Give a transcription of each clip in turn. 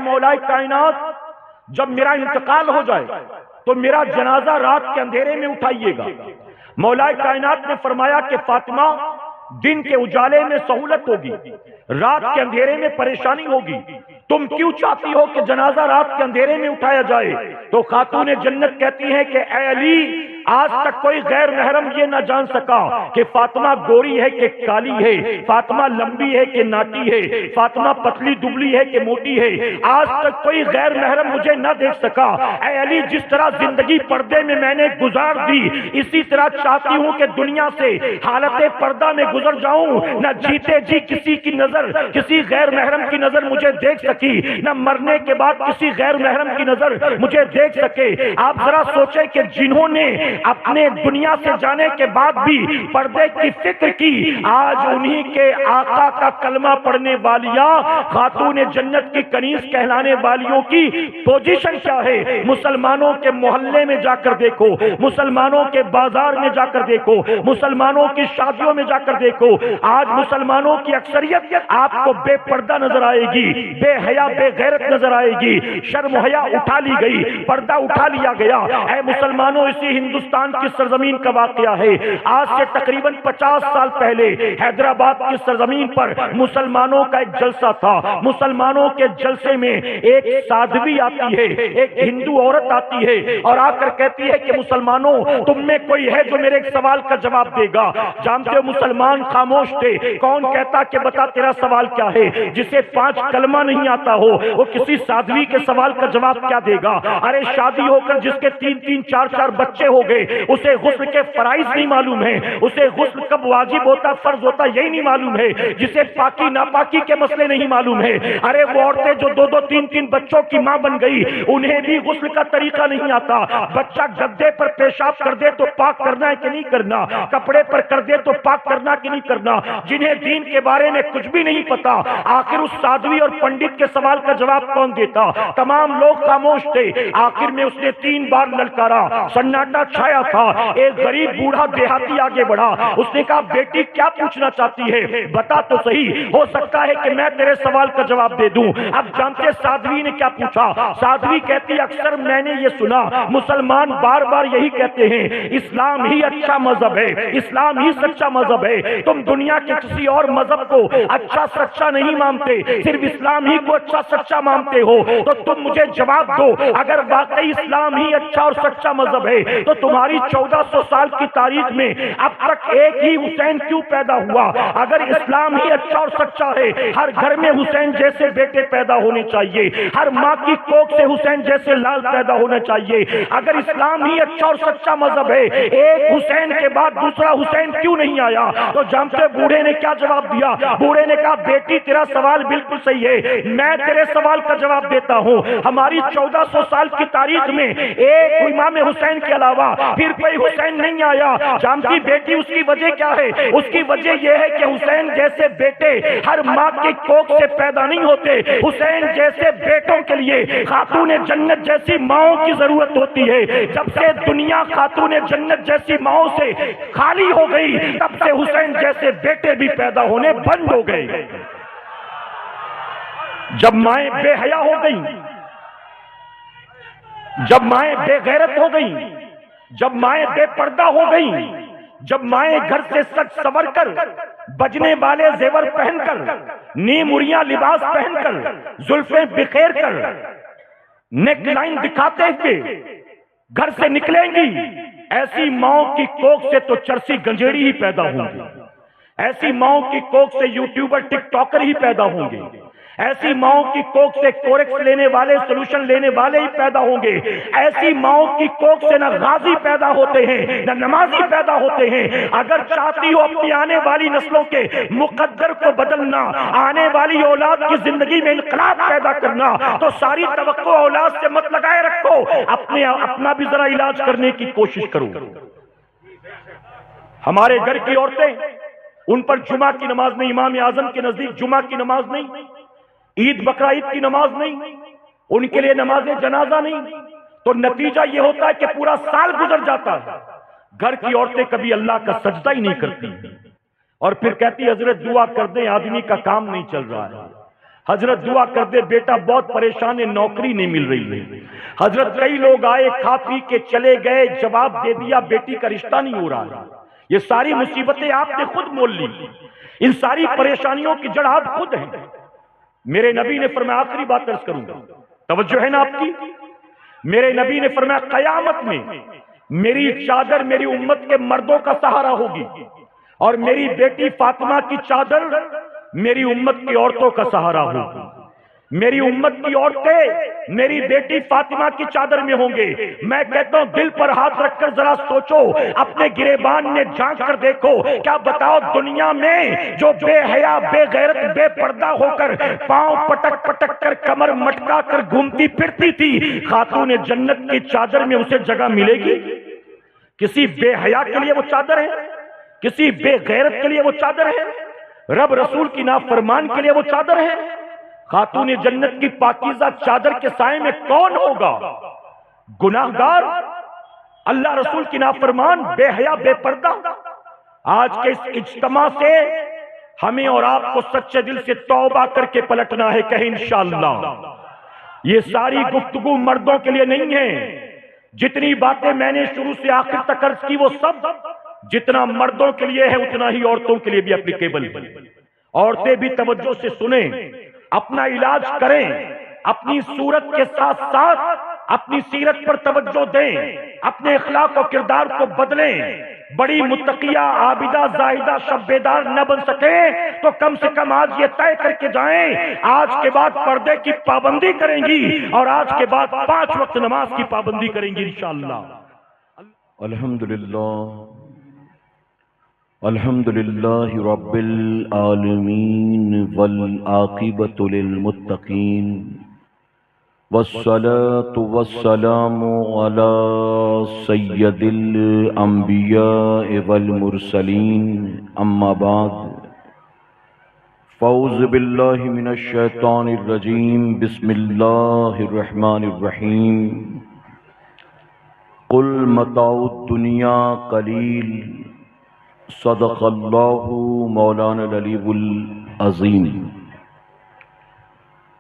مولا کائنات، جب میرا انتقال ہو جائے تو میرا جنازہ رات کے اندھیرے میں اٹھائیے گا۔ مولا کائنات نے فرمایا کہ فاطمہ، دن کے اجالے میں سہولت ہوگی، رات کے اندھیرے میں پریشانی ہوگی، تم کیوں چاہتی ہو کہ جنازہ رات کے اندھیرے میں اٹھایا جائے؟ تو خاتون جنت کہتی ہیں کہ اے علی، آج تک کوئی غیر محرم یہ نہ جان سکا کہ فاطمہ گوری ہے کہ کالی ہے، فاطمہ لمبی ہے کہ ناٹی ہے، فاطمہ پتلی دبلی ہے کہ موٹی ہے، آج تک کوئی غیر محرم مجھے نہ دیکھ سکا۔ اے علی، جس طرح زندگی پردے میں نے گزار دی، اسی طرح چاہتی ہوں کہ دنیا سے حالت پردہ میں گزر جاؤں، نہ جیتے جی کسی کی نظر، کسی غیر محرم کی نظر مجھے دیکھ سکی، نہ مرنے کے بعد کسی غیر محرم کی نظر مجھے دیکھ سکے۔ آپ ذرا سوچیں کہ جنہوں نے اپنے دنیا سے جانے کے بعد بھی پردے کی فکر کی، آج انہی کے آقا کا کلمہ پڑھنے والیاں خاتون جنت کی کنیز کہلانے والیوں کی پوزیشن کیا ہے؟ مسلمانوں کے محلے میں جا کر دیکھو، مسلمانوں کے بازار میں جا کر دیکھو، مسلمانوں کی شادیوں میں جا کر دیکھو، آج مسلمانوں کی اکثریت آپ کو بے پردہ نظر آئے گی، بے حیا بے غیرت نظر آئے گی، شرم و حیا اٹھا لی گئی، پردہ اٹھا لیا گیا۔ اے مسلمانوں، اسی ہندوستان کی سرزمین کا واقعہ ہے۔ آج سے تقریباً 50 سال پہلے حیدرآباد کی سرزمین پر مسلمانوں کا ایک جلسہ تھا۔ مسلمانوں کے جلسے میں ایک سادھوی آتی ہے، ایک ہندو عورت آتی ہے اور آ کر کہتی ہے کہ مسلمانوں، تم میں کوئی ہے جو میرے ایک سوال کا جواب دے گا؟ جانتے ہو مسلمان خاموش تھے۔ کون کہتا کہ بتا تیرا سوال کیا ہے؟ جسے 5 کلمہ نہیں آتا ہو وہ کسی سادھوی کے سوال کا جواب کیا دے گا؟ ارے شادی ہو کر جس کے 3 4 بچے ہو گئے، اسے غسل کے فرائض نہیں معلوم ہے، اسے غسل کب واجب ہوتا فرض ہوتا یہی نہیں معلوم ہے، جسے پاکی ناپاکی کے مسئلے نہیں معلوم ہے۔ ارے وہ عورتیں جو 2 3 بچوں کی ماں بن گئی، انہیں بھی غسل کا طریقہ نہیں آتا۔ بچہ گدے پر پیشاب کر دے تو پاک کرنا ہے کہ نہیں کرنا، کپڑے پر کر دے تو پاک کرنا کہ نہیں کرنا، جنہیں دین کے بارے میں کچھ بھی نہیں پتا، آخر اس سادھوی اور پنڈت کے سوال کا جواب کون دیتا؟ تمام لوگ خاموش تھے۔ آخر میں اس نے 3 بار للکارا، سناٹا چھایا تھا۔ ایک غریب بوڑھا دیہاتی آگے بڑھا، اس نے کہا بیٹی کیا پوچھنا چاہتی ہے؟ بتا تو صحیح، ہو سکتا ہے کہ میں تیرے سوال کا جواب دے دوں۔ اب جانتے سادھوی نے کیا پوچھا؟ سادھوی کہتی اکثر میں نے یہ سنا، مسلمان بار بار یہی کہتے ہیں اسلام ہی اچھا مذہب ہے، اسلام ہی سچا مذہب ہے، تم دنیا کے کسی اور مذہب کو اچھا سچا نہیں مانتے، صرف اسلام ہی کو اچھا سچا مانتے ہو۔ تو تم مجھے جواب دو، اگر واقعی اسلام ہی اچھا اور سچا مذہب ہے تو تمہاری 1400 سال کی تاریخ میں اب تک ایک ہی حسین کیوں پیدا ہوا؟ اگر اسلام ہی اچھا اور سچا ہے، ہر گھر میں حسین جیسے بیٹے پیدا ہونے چاہیے، ہر ماں کی کوکھ سے حسین جیسے لال پیدا ہونا چاہیے۔ اگر اسلام ہی اچھا اور سچا مذہب ہے، ایک حسین کے بعد دوسرا حسین کیوں نہیں آیا؟ تو جانتے بوڑھے نے کیا جواب دیا؟ بوڑھے نے کہا بیٹی تیرا سوال بالکل صحیح ہے، میں تیرے سوال کا جواب دیتا ہوں۔ ہماری 1400 سال کی تاریخ میں ایک امام حسین کے علاوہ پھر کوئی حسین نہیں آیا۔ جانتی بیٹی اس کی وجہ کیا ہے؟ اس کی وجہ یہ ہے کہ حسین جیسے بیٹے ہر ماں کی کوکھ سے پیدا نہیں ہوتے، حسین جیسے بیٹوں کے لیے خاتون جنت جیسی ماؤں کی ضرورت ہوتی ہے۔ جب سے دنیا خاتون جنت جیسی ماؤں سے خالی ہو گئی، تب سے حسین جیسے بیٹے بھی پیدا ہونے بند ہو گئے۔ جب مائیں بے حیا ہو گئیں، جب مائیں بے غیرت ہو گئیں، جب مائیں بے پردہ ہو گئیں، جب مائیں گھر سے سج سور کر، بجنے والے زیور پہن کر، نیم اڑیاں لباس پہن کر، زلفیں بکھیر کر، نیک لائن دکھاتے ہوئے گھر سے نکلیں گی، ایسی ماؤں کی کوکھ سے تو چرسی گنجیڑی ہی پیدا ہوں گے، ایسی ماؤں کی کوکھ سے یوٹیوبر ٹک ٹاکر ہی پیدا ہوں گے، ایسی ماؤں کی کوکھ سے کورکس لینے والے سولوشن لینے والے ہی پیدا ہوں گے، ایسی ماؤں کی کوکھ سے نہ غازی پیدا ہوتے ہیں نہ نمازی پیدا ہوتے ہیں۔ اگر چاہتی ہو اپنی آنے والی نسلوں کے مقدر کو بدلنا، آنے والی اولاد کی زندگی میں انقلاب پیدا کرنا، تو ساری توقع اولاد سے مت لگائے رکھو، اپنا بھی ذرا علاج کرنے کی کوشش کرو۔ ہمارے گھر کی عورتیں، ان پر جمعہ کی نماز نہیں، امام اعظم کے نزدیک جمعہ کی نماز نہیں، عید بقرہ عید کی نماز نہیں، ان کے لیے نماز جنازہ نہیں، تو نتیجہ یہ ہوتا ہے کہ پورا سال گزر جاتا ہے، گھر کی عورتیں کبھی اللہ کا سجدہ ہی نہیں کرتی، اور پھر کہتی حضرت دعا کر دیں، آدمی کا کام نہیں چل رہا ہے۔ حضرت دعا کر دے بیٹا بہت پریشان ہے، نوکری نہیں مل رہی ہے۔ حضرت کئی لوگ آئے کھا پی کے چلے گئے، جواب دے دیا بیٹی کا رشتہ نہیں ہو رہا ہے۔ یہ ساری مصیبتیں آپ نے خود مول لی، ان ساری پریشانیوں کی جڑ آپ خود ہیں۔ میرے نبی نے فرمایا، آخری بات عرض کروں گا، توجہ ہے نا آپ کی؟ میرے نبی نے فرمایا قیامت میں میری چادر میری امت کے مردوں کا سہارا ہوگی، اور میری بیٹی فاطمہ کی چادر میری امت کی عورتوں کا سہارا ہوگی۔ میری امت کی عورتیں میری بیٹی فاطمہ کی چادر میں ہوں گے۔ میں کہتا ہوں دل پر ہاتھ رکھ کر ذرا سوچو، اپنے گریبان میں جھانک کر دیکھو، کیا بتاؤ دنیا میں جو بے حیا بے غیرت بے پردہ ہو کر پاؤں پٹک پٹک کر کمر مٹکا کر گھومتی پھرتی تھی، خاتون جنت کی چادر میں اسے جگہ ملے گی؟ کسی بے حیا کے لیے وہ چادر ہے؟ کسی بے غیرت کے لیے وہ چادر ہے؟ رب رسول کی نافرمان کے لیے وہ چادر ہے؟ خاتون جنت کی پاکیزہ چادر کے سائے میں کون ہوگا؟ گناہگار، اللہ رسول کی نافرمان، بے حیا بے پردہ۔ آج کے اس اجتماع سے ہمیں اور آپ کو سچے دل سے توبہ کر کے پلٹنا ہے، کہیں انشاءاللہ۔ یہ ساری گفتگو مردوں کے لیے نہیں ہے، جتنی باتیں میں نے شروع سے آخر تک عرض کی وہ سب جتنا مردوں کے لیے ہے اتنا ہی عورتوں کے لیے بھی اپلیکیبل ہے۔ عورتیں بھی توجہ سے سنیں، اپنا علاج کریں، اپنی صورت کے ساتھ ساتھ اپنی سیرت پر توجہ دیں، اپنے اخلاق و کردار کو بدلیں۔ بڑی متقیہ عابدہ زاہدہ شب بیدار نہ بن سکیں تو کم سے کم آج یہ طے کر کے جائیں، آج کے بعد پردے کی پابندی کریں گی اور آج کے بعد 5 وقت نماز کی پابندی کریں گی انشاءاللہ۔ الحمدللہ الحمدللہ رب العالمین والعاقبۃ للمتقین والصلاة والسلام علی سید الانبیاء والمرسلین، اما بعد فاعوذ باللہ من الشیطان الرجیم، بسم اللہ الرحمن الرحیم۔ قل متاع الدنیا قلیل، صدق اللہ مولانا العلی العظیم۔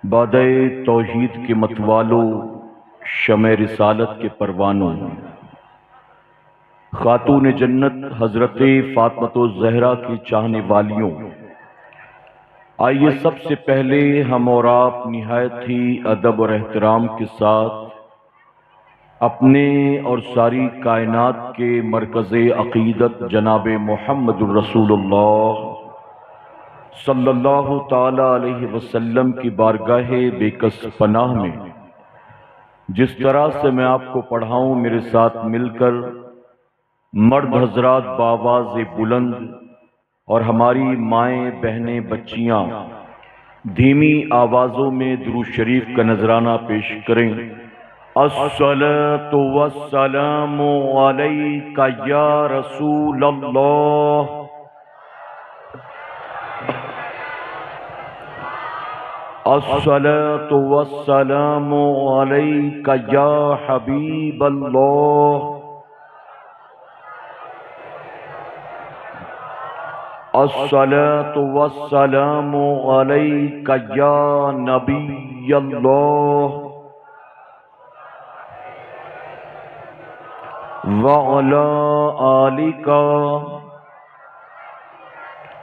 بادہ توحید کے متوالوں، شمع رسالت کے پروانوں، خاتون جنت حضرت فاطمہ الزہرا کی چاہنے والیوں، آئیے سب سے پہلے ہم اور آپ نہایت ہی ادب اور احترام کے ساتھ اپنے اور ساری کائنات کے مرکز عقیدت جناب محمد الرسول اللہ صلی اللہ تعالی علیہ وسلم کی بارگاہ بے کس پناہ میں جس طرح سے میں آپ کو پڑھاؤں، میرے ساتھ مل کر مرد حضرات بآواز بلند اور ہماری مائیں بہنیں بچیاں دھیمی آوازوں میں درود شریف کا نذرانہ پیش کریں۔ الصلاۃ والسلام علیک یا رسول اللہ، الصلاۃ والسلام علیک یا حبیب اللہ، الصلاۃ والسلام علیک یا نبی اللہ، وعلی آلک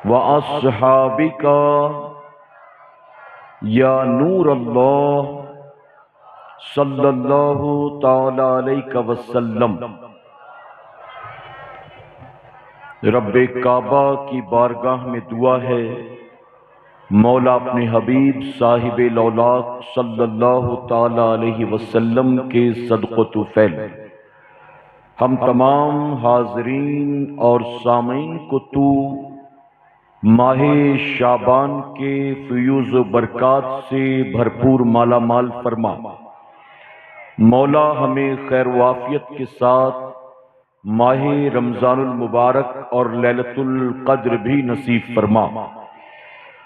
واصحابک یا نور اللہ صلی اللہ تعالی علیہ وسلم۔ رب کعبہ کی بارگاہ میں دعا ہے، مولا اپنے حبیب صاحب لولاک صلی اللہ تعالی علیہ وسلم کے صدق و طفیل ہم تمام حاضرین اور سامعین کو تو ماہ شعبان کے فیوز و برکات سے بھرپور مالا مال فرما۔ مولا ہمیں خیر و عافیت کے ساتھ ماہ رمضان المبارک اور لیلۃ القدر بھی نصیب فرما،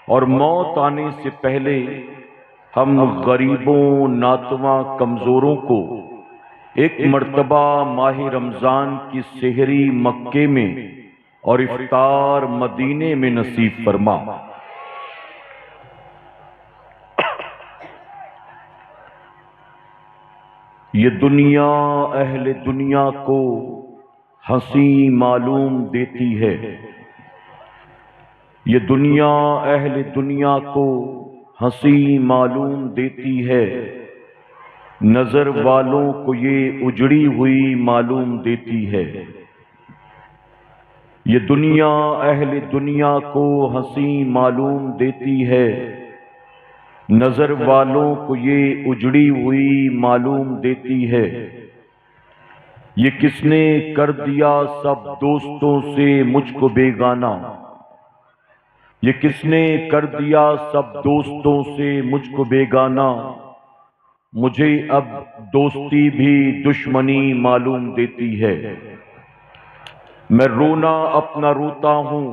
اور موت آنے سے پہلے ہم غریبوں ناتواں کمزوروں کو ایک مرتبہ ماہ رمضان کی سحری مکے میں اور افطار مدینے میں نصیب فرما۔ یہ دنیا اہل دنیا کو ہنسی معلوم دیتی ہے، یہ دنیا اہل دنیا کو ہنسی معلوم دیتی ہے، نظر والوں کو یہ اجڑی ہوئی معلوم دیتی ہے۔ یہ دنیا اہل دنیا کو ہنسی معلوم دیتی ہے، نظر والوں کو یہ اجڑی ہوئی معلوم دیتی ہے۔ یہ کس نے کر دیا سب دوستوں سے مجھ کو بیگانہ، یہ کس نے کر دیا سب دوستوں سے مجھ کو بیگانہ، مجھے اب دوستی بھی دشمنی معلوم دیتی ہے۔ میں رونا اپنا روتا ہوں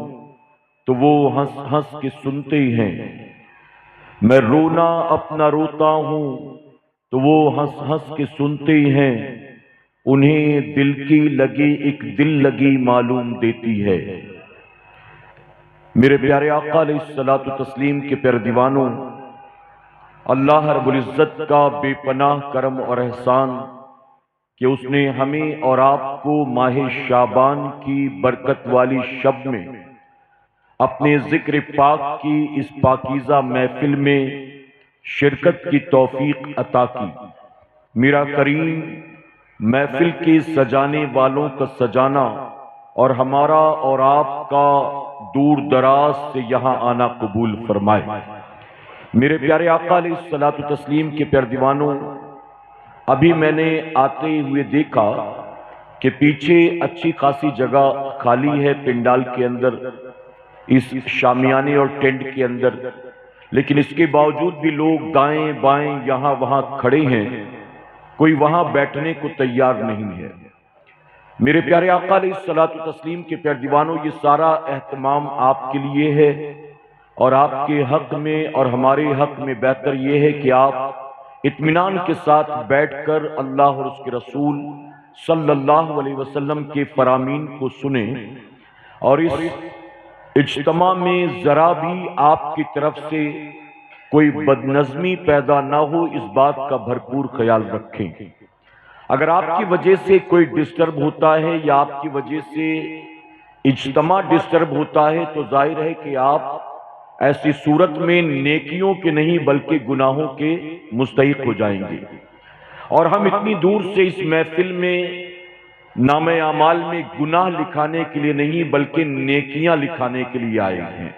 تو وہ ہنس ہنس کے سنتے ہیں، میں رونا اپنا روتا ہوں تو وہ ہنس ہنس کے سنتے ہیں، انہیں دل کی لگی ایک دل لگی معلوم دیتی ہے۔ میرے پیارے آقا علیہ الصلوۃ والتسلیم کے پیارے دیوانوں، اللہ رب العزت کا بے پناہ کرم اور احسان کہ اس نے ہمیں اور آپ کو ماہ شعبان کی برکت والی شب میں اپنے ذکر پاک کی اس پاکیزہ محفل میں شرکت کی توفیق عطا کی۔ میرا کریم محفل کے سجانے والوں کا سجانا اور ہمارا اور آپ کا دور دراز سے یہاں آنا قبول فرمائے۔ میرے پیارے آقا علیہ الصلوۃ والتسلیم کے پیارے دیوانوں، ابھی میں نے آتے ہوئے دیکھا کہ پیچھے اچھی خاصی جگہ خالی ہے پنڈال کے اندر، اس شامیانے اور ٹینٹ کے اندر، لیکن اس کے باوجود بھی لوگ دائیں بائیں یہاں وہاں کھڑے ہیں، کوئی وہاں بیٹھنے کو تیار نہیں ہے۔ میرے پیارے آقا علیہ الصلوۃ والتسلیم کے پیارے دیوانوں، یہ سارا اہتمام آپ کے لیے ہے، اور آپ کے حق میں اور ہمارے حق میں بہتر یہ ہے کہ آپ اطمینان کے ساتھ بیٹھ کر اللہ اور اس کے رسول صلی اللہ علیہ وسلم کے فرامین کو سنیں، اور اس اجتماع میں ذرا بھی آپ کی طرف سے کوئی بدنظمی پیدا نہ ہو، اس بات کا بھرپور خیال رکھیں۔ اگر آپ کی وجہ سے کوئی ڈسٹرب ہوتا ہے یا آپ کی وجہ سے اجتماع ڈسٹرب ہوتا ہے تو ظاہر ہے کہ آپ ایسی صورت میں نیکیوں کے نہیں بلکہ گناہوں کے مستحق ہو جائیں گے، اور ہم اتنی دور سے اس محفل میں نام اعمال میں گناہ لکھانے کے لیے نہیں بلکہ نیکیاں لکھانے کے لیے آئے ہیں۔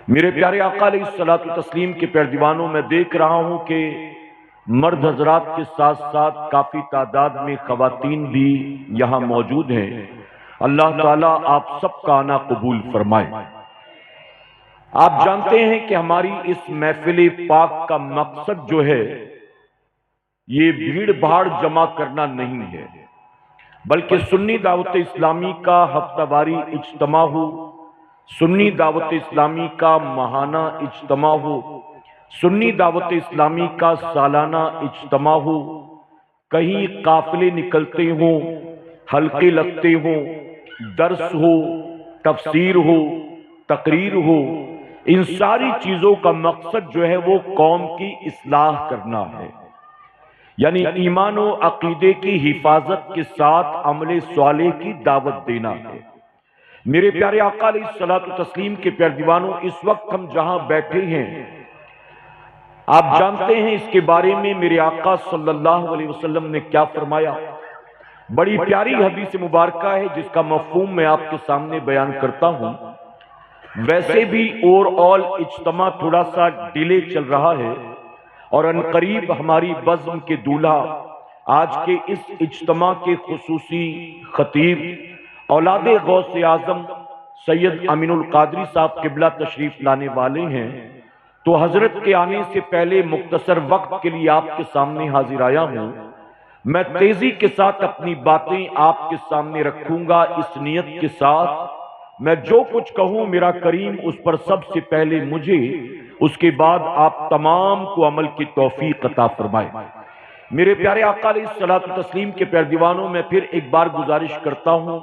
میرے پیارے آقا علیہ الصلوۃ والتسلیم کے پیارے دیوانوں، میں دیکھ رہا ہوں کہ مرد حضرات کے ساتھ ساتھ کافی تعداد میں خواتین بھی یہاں موجود ہیں۔ اللہ تعالیٰ آپ سب کا آنا قبول فرمائے۔ آپ جانتے ہیں کہ ہماری اس محفل پاک کا مقصد جو ہے یہ بھیڑ بھاڑ جمع کرنا نہیں ہے، بلکہ سنی دعوت اسلامی کا ہفتہ واری اجتماع ہو، سنی دعوت اسلامی کا ماہانہ اجتماع ہو، سنی دعوت اسلامی کا سالانہ اجتماع ہو، کہیں قافلے نکلتے ہوں، حلقے لگتے ہوں، درس ہو، تفسیر ہو، تقریر ہو، ان ساری چیزوں کا مقصد جو ہے وہ قوم کی اصلاح کرنا ہے، یعنی ایمان و عقیدے کی حفاظت کے ساتھ عمل صالح کی دعوت دینا ہے۔ میرے پیارے آقا علیہ الصلوۃ والتسلیم کے پیارے دیوانوں، اس وقت ہم جہاں بیٹھے ہیں آپ جانتے ہیں اس کے بارے میں میرے آقا صلی اللہ علیہ وسلم نے کیا فرمایا۔ بڑی پیاری حدیث مبارکہ ہے جس کا مفہوم میں آپ کے سامنے بیان کرتا ہوں۔ ویسے بھی اوور آل اجتماع تھوڑا سا ڈیلے چل رہا ہے، اور عنقریب ہماری بزم کے دولہا آج کے اس اجتماع کے خصوصی خطیب اولاد غوث اعظم سید امین القادری صاحب قبلہ تشریف لانے والے ہیں، تو حضرت کے آنے سے پہلے مختصر وقت کے لیے آپ کے سامنے حاضر آیا ہوں۔ میں تیزی کے ساتھ اپنی باتیں آپ کے سامنے رکھوں گا، اس نیت کے ساتھ میں جو کچھ کہوں میرا کریم اس پر سب سے پہلے مجھے، اس کے بعد آپ تمام کو عمل کی توفیق عطا فرمائے۔ میرے پیارے آقا علیہ الصلوۃ والتسلیم کے پیارے دیوانوں، میں پھر ایک بار گزارش کرتا ہوں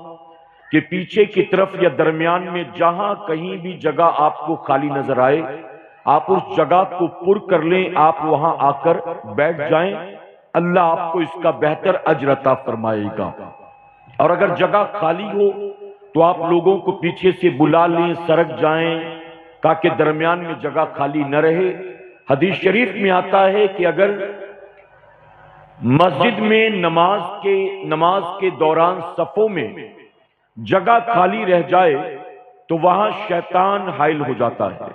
کہ پیچھے کی طرف یا درمیان میں جہاں کہیں بھی جگہ آپ کو خالی نظر آئے، آپ اس جگہ کو پر کر لیں، آپ وہاں آ کر بیٹھ جائیں، اللہ آپ کو اس کا بہتر اجر عطا فرمائے گا۔ اور اگر جگہ خالی ہو تو آپ لوگوں کو پیچھے سے بلا لیں، سرک جائیں تاکہ درمیان میں جگہ خالی نہ رہے۔ حدیث شریف میں آتا ہے کہ اگر مسجد میں نماز کے دوران صفوں میں جگہ خالی رہ جائے تو وہاں شیطان حائل ہو جاتا ہے۔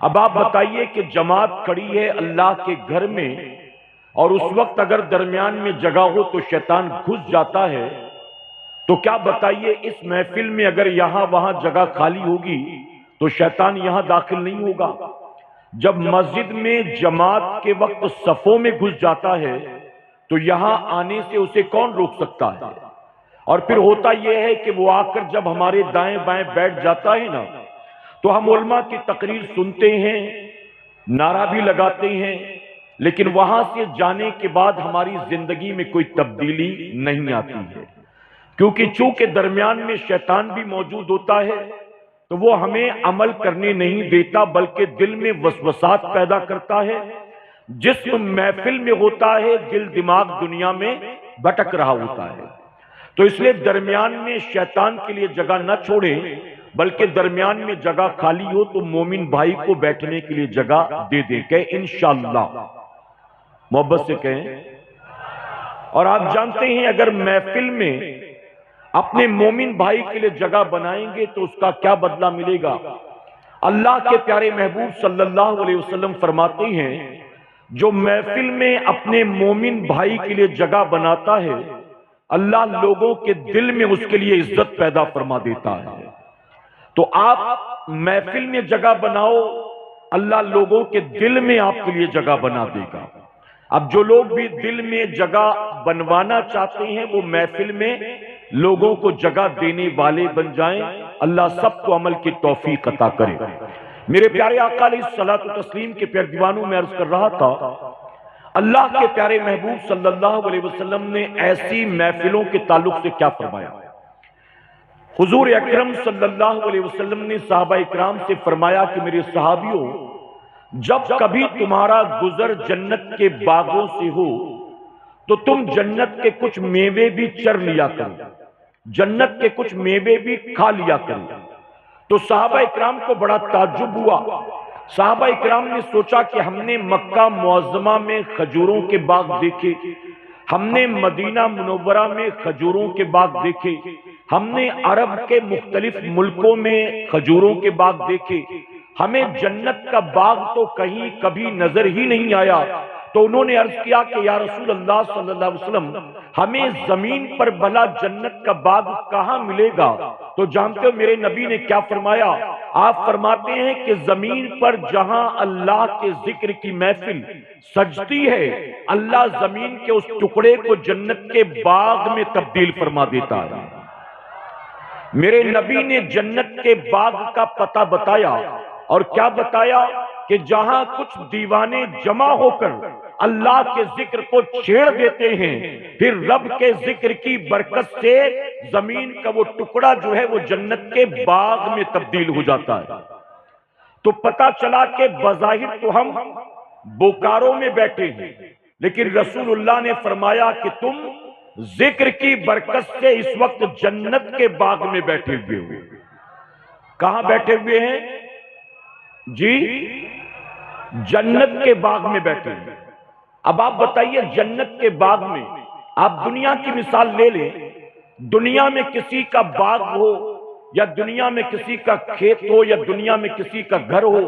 اب آپ بتائیے کہ جماعت کھڑی ہے اللہ کے گھر میں اور اس وقت اگر درمیان میں جگہ ہو تو شیطان گھس جاتا ہے، تو کیا بتائیے اس محفل میں اگر یہاں وہاں جگہ خالی ہوگی تو شیطان یہاں داخل نہیں ہوگا؟ جب مسجد میں جماعت کے وقت صفوں میں گھس جاتا ہے تو یہاں آنے سے اسے کون روک سکتا ہے؟ اور پھر ہوتا یہ ہے کہ وہ آ کر جب ہمارے دائیں بائیں بیٹھ جاتا ہے نا تو ہم علماء کی تقریر سنتے ہیں، نعرہ بھی لگاتے ہیں، لیکن وہاں سے جانے کے بعد ہماری زندگی میں کوئی تبدیلی نہیں آتی ہے، کیونکہ چونکہ درمیان میں شیطان بھی موجود ہوتا ہے تو وہ ہمیں عمل کرنے نہیں دیتا بلکہ دل میں وسوسات پیدا کرتا ہے۔ جسم محفل میں ہوتا ہے، دل دماغ دنیا میں بھٹک رہا ہوتا ہے۔ تو اس لیے درمیان میں شیطان کے لیے جگہ نہ چھوڑیں، بلکہ درمیان میں جگہ خالی ہو تو مومن بھائی کو بیٹھنے کے لیے جگہ دے دیں کہ انشاءاللہ، محبت سے کہیں۔ اور آپ جانتے ہیں اگر محفل میں اپنے مومن بھائی کے لیے جگہ بنائیں گے تو اس کا کیا بدلہ ملے گا؟ اللہ کے پیارے محبوب صلی اللہ علیہ وسلم فرماتے ہیں جو محفل میں اپنے مومن بھائی کے لیے جگہ بناتا ہے اللہ لوگوں کے دل میں اس کے لیے عزت پیدا فرما دیتا ہے۔ تو آپ محفل میں جگہ بناؤ، اللہ لوگوں کے دل میں آپ کے لیے جگہ بنا دے گا۔ اب جو لوگ بھی دل میں جگہ بنوانا چاہتے ہیں وہ محفل میں لوگوں کو جگہ دینے والے بن جائیں، اللہ سب کو عمل کی توفیق عطا کرے۔ میرے پیارے آقا علیہ الصلوۃ والتسلیم کے پیارے دیوانوں میں عرض کر رہا تھا، اللہ کے پیارے محبوب صلی اللہ علیہ وسلم نے ایسی محفلوں کے تعلق سے کیا فرمایا؟ حضور اکرم صلی اللہ علیہ وسلم نے صحابہ اکرام سے فرمایا کہ میرے صحابیوں، جب کبھی تمہارا گزر جنت کے باغوں سے ہو تو تم جنت کے کچھ میوے بھی چر لیا کرو، جنت کے کچھ میوے بھی کھا لیا کرو۔ تو صحابہ اکرام کو بڑا تعجب ہوا۔ صحابہ اکرام نے سوچا کہ ہم نے مکہ معظمہ میں کھجوروں کے باغ دیکھے، ہم نے مدینہ منورہ میں کھجوروں کے باغ دیکھے، ہم نے عرب کے مختلف ملکوں میں کھجوروں کے باغ دیکھے، ہمیں جنت کا باغ تو کہیں کبھی نظر ہی نہیں آیا۔ تو انہوں نے عرض کیا کہ یا رسول اللہ صلی اللہ علیہ وسلم، ہمیں زمین پر بھلا جنت کا باغ کہاں ملے گا؟ تو جانتے ہو میرے نبی نے کیا فرمایا؟ آپ فرماتے ہیں کہ زمین پر جہاں اللہ کے ذکر کی محفل سجتی ہے اللہ زمین کے اس ٹکڑے کو جنت کے باغ میں تبدیل فرما دیتا ہے۔ میرے نبی نے جنت کے باغ کا پتہ بتایا، اور کیا بتایا؟ کہ جہاں کچھ دیوانے جمع ہو کر اللہ کے ذکر کو چھیڑ دیتے ہیں، پھر رب کے ذکر کی برکت سے زمین کا وہ ٹکڑا جو ہے وہ جنت کے باغ میں تبدیل ہو جاتا ہے۔ تو پتہ چلا کہ بظاہر تو ہم بوکاروں میں بیٹھے ہیں، لیکن رسول اللہ نے فرمایا کہ تم ذکر کی برکت سے اس وقت جنت کے باغ میں بیٹھے ہوئے ہو۔ کہاں بیٹھے ہوئے ہیں جی؟ جنت کے باغ میں بیٹھے ہیں۔ اب آپ بتائیے جنت کے باغ میں، آپ دنیا کی مثال لے لیں، دنیا میں کسی کا باغ ہو یا دنیا میں کسی کا کھیت ہو یا دنیا میں کسی کا گھر ہو،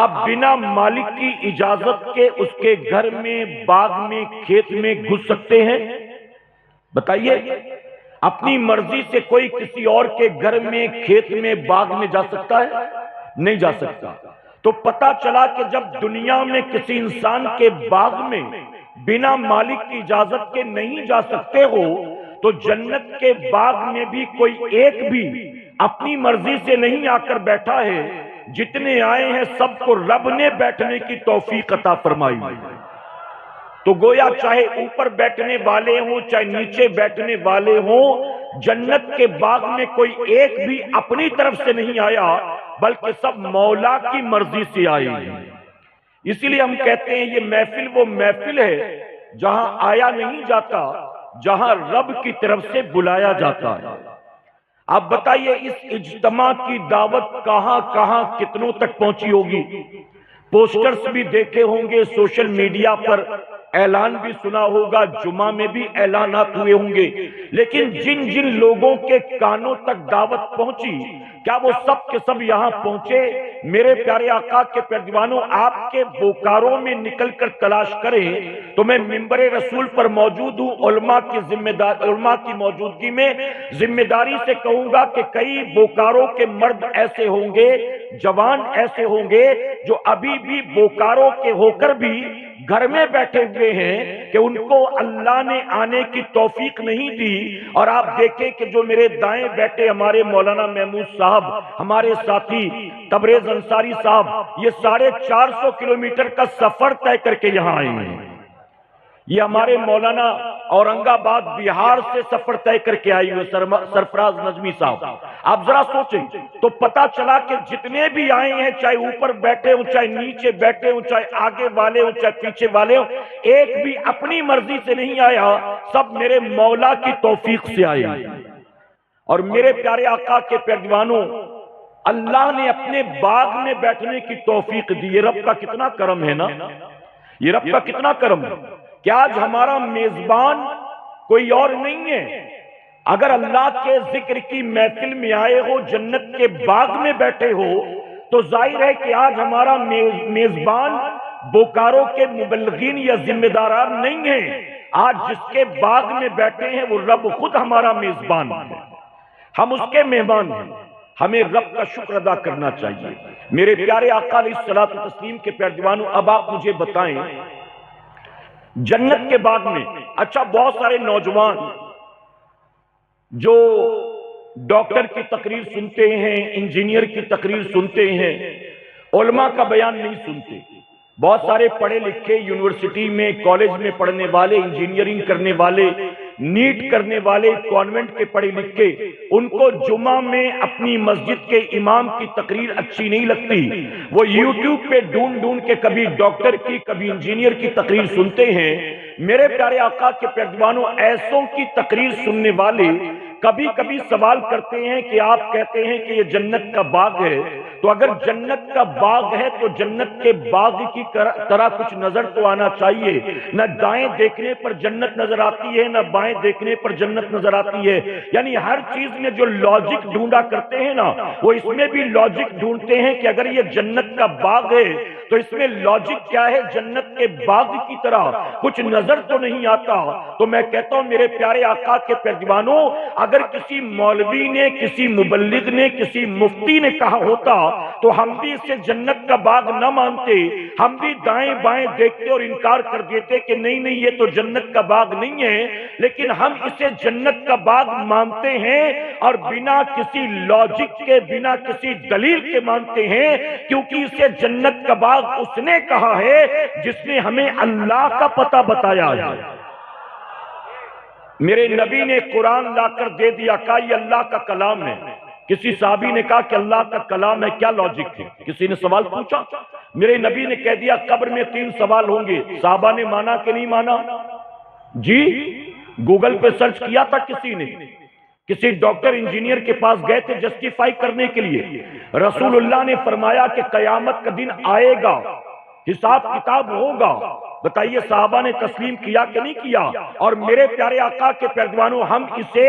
آپ بنا مالک کی اجازت کے اس کے گھر میں، باغ میں، کھیت میں گھس سکتے ہیں؟ بتائیے، اپنی مرضی سے کوئی کسی اور کے گھر میں، کھیت میں، باغ میں جا سکتا ہے؟ نہیں جا سکتا۔ تو پتا چلا کہ جب دنیا میں کسی انسان کے باغ میں بنا مالک کی اجازت کے نہیں جا سکتے ہو تو جنت کے باغ میں بھی کوئی ایک بھی اپنی مرضی سے نہیں آ کر بیٹھا ہے، جتنے آئے ہیں سب کو رب نے بیٹھنے کی توفیق عطا فرمائی۔ تو گویا چاہے اوپر بیٹھنے والے ہوں چاہے نیچے بیٹھنے والے ہوں، جنت کے باغ میں کوئی ایک بھی اپنی طرف سے نہیں آیا بلکہ سب مولا کی مرضی سے آئے ہیں۔ اسی لیے ہم کہتے ہیں یہ محفل وہ محفل ہے جہاں آیا نہیں جاتا، جہاں رب کی طرف سے بلایا جاتا ہے۔ آپ بتائیے اس اجتماع کی دعوت کہاں کہاں کتنوں تک پہنچی ہوگی؟ پوسٹرز بھی دیکھے ہوں گے، سوشل میڈیا پر اعلان بھی سنا ہوگا، جمعہ میں بھی اعلانات ہوئے ہوں گے، لیکن جن جن لوگوں کے کانوں تک دعوت پہنچی، کیا وہ سب کے سب یہاں پہنچے؟ میرے پیارے آقا کے پیروانوں، آپ کے بوکاروں میں نکل کر تلاش کریں تو میں منبر رسول پر موجود ہوں، علماء کی موجودگی میں ذمہ داری سے کہوں گا کہ کئی بوکاروں کے مرد ایسے ہوں گے، جوان ایسے ہوں گے جو ابھی بھی بوکاروں کے ہو کر بھی گھر میں بیٹھے ہوئے ہیں کہ ان کو اللہ نے آنے کی توفیق نہیں دی۔ اور آپ دیکھیں کہ جو میرے دائیں بیٹھے ہمارے مولانا محمود صاحب، ہمارے ساتھی تبریز انصاری صاحب، یہ 450 کلومیٹر کا سفر طے کر کے یہاں آئے ہیں۔ یہ ہمارے مولانا اورنگ آباد بہار سے سفر طے کر کے آئی ہوئے سرفراز نجمی صاحب۔ آپ ذرا سوچیں تو پتا چلا کہ جتنے بھی آئے ہیں، چاہے اوپر بیٹھے ہوں، چاہے نیچے بیٹھے ہوں، چاہے آگے والے ہوں، چاہے پیچھے والے ہوں، ایک بھی اپنی مرضی سے نہیں آیا، سب میرے مولا کی توفیق سے آئے۔ اور میرے پیارے آقا کے پیروانوں، اللہ نے اپنے باغ میں بیٹھنے کی توفیق دی۔ یہ رب کا کتنا کرم ہے نا، یہ رب کا کتنا کرم ہے کہ آج ہمارا میزبان کوئی اور نہیں ہے۔ اگر اللہ کے ذکر کی محفل میں آئے ہو، جنت کے باغ میں بیٹھے ہو، تو ظاہر ہے کہ آج ہمارا میزبان بوکاروں کے مبلغین یا ذمہ داران نہیں ہیں۔ آج جس کے باغ میں بیٹھے ہیں وہ رب خود ہمارا میزبان ہے، ہم اس کے مہمان ہیں۔ ہمیں رب کا شکر ادا کرنا چاہیے۔ میرے پیارے آقا علیہ الصلوۃ والتسلیم کے پیروانوں، اب آپ مجھے بتائیں جنت کے باغ میں، اچھا بہت سارے نوجوان جو ڈاکٹر کی تقریر سنتے ہیں، انجینئر کی تقریر سنتے ہیں، علماء کا بیان نہیں سنتے۔ بہت سارے پڑھے لکھے یونیورسٹی میں، کالج میں پڑھنے والے، انجینئرنگ کرنے والے، نیٹ کرنے والے، کانوینٹ کے پڑھے لکھے، ان کو جمعہ میں اپنی مسجد کے امام کی تقریر اچھی نہیں لگتی۔ وہ یوٹیوب پہ ڈھونڈ کے کبھی ڈاکٹر کی، کبھی انجینئر کی تقریر سنتے ہیں۔ میرے پیارے آقا کے پیروانوں، ایسوں کی تقریر سننے والے کبھی کبھی سوال کرتے ہیں کہ آپ کہتے ہیں کہ یہ جنت کا باغ ہے، تو اگر جنت کا باغ ہے تو جنت کے باغ کی طرح کچھ نظر تو آنا چاہیے۔ نہ دائیں دیکھنے پر جنت نظر آتی ہے، نہ بائیں دیکھنے پر جنت نظر آتی ہے۔ یعنی ہر چیز میں جو لاجک ڈھونڈا کرتے ہیں نا، وہ اس میں بھی لاجک ڈھونڈتے ہیں کہ اگر یہ جنت کا باغ ہے تو اس میں لاجک کیا ہے؟ جنت کے باغ کی طرح کچھ نظر تو نہیں آتا۔ تو میں کہتا ہوں میرے پیارے آقا کے پیروانوں، اگر کسی مولوی نے، کسی مبلغ نے، کسی مفتی نے کہا ہوتا تو ہم بھی اسے جنت کا باغ نہ مانتے، ہم بھی دائیں بائیں دیکھتے اور انکار کر دیتے کہ نہیں نہیں یہ تو جنت کا باغ نہیں ہے، لیکن ہم اسے جنت کا باغ مانتے ہیں، اور بنا کسی لاجک کے، بنا کسی دلیل کے مانتے ہیں، کیونکہ اسے جنت کا باغ اس نے کہا ہے جس نے ہمیں اللہ کا پتہ بتایا ہے۔ میرے نبی نے قرآن لا کر دے دیا، کہا یہ اللہ کا کلام ہے۔ کسی صحابی نے کہا کہ اللہ کا کلام ہے، کیا لاجک تھی؟ کسی نے سوال پوچھا، میرے نبی نے کہہ دیا قبر میں 3 سوال ہوں گے۔ صحابہ نے مانا کہ نہیں مانا؟ جی گوگل پہ سرچ کیا تھا کسی نے؟ کسی ڈاکٹر انجینئر کے پاس گئے تھے جسٹیفائی کرنے کے لیے؟ رسول اللہ نے فرمایا کہ قیامت کا دن آئے گا، حساب کتاب ہوگا۔ بتائیے صحابہ نے تسلیم کیا کہ نہیں کیا؟ اور میرے پیارے آقا کے پیروانوں، ہم اسے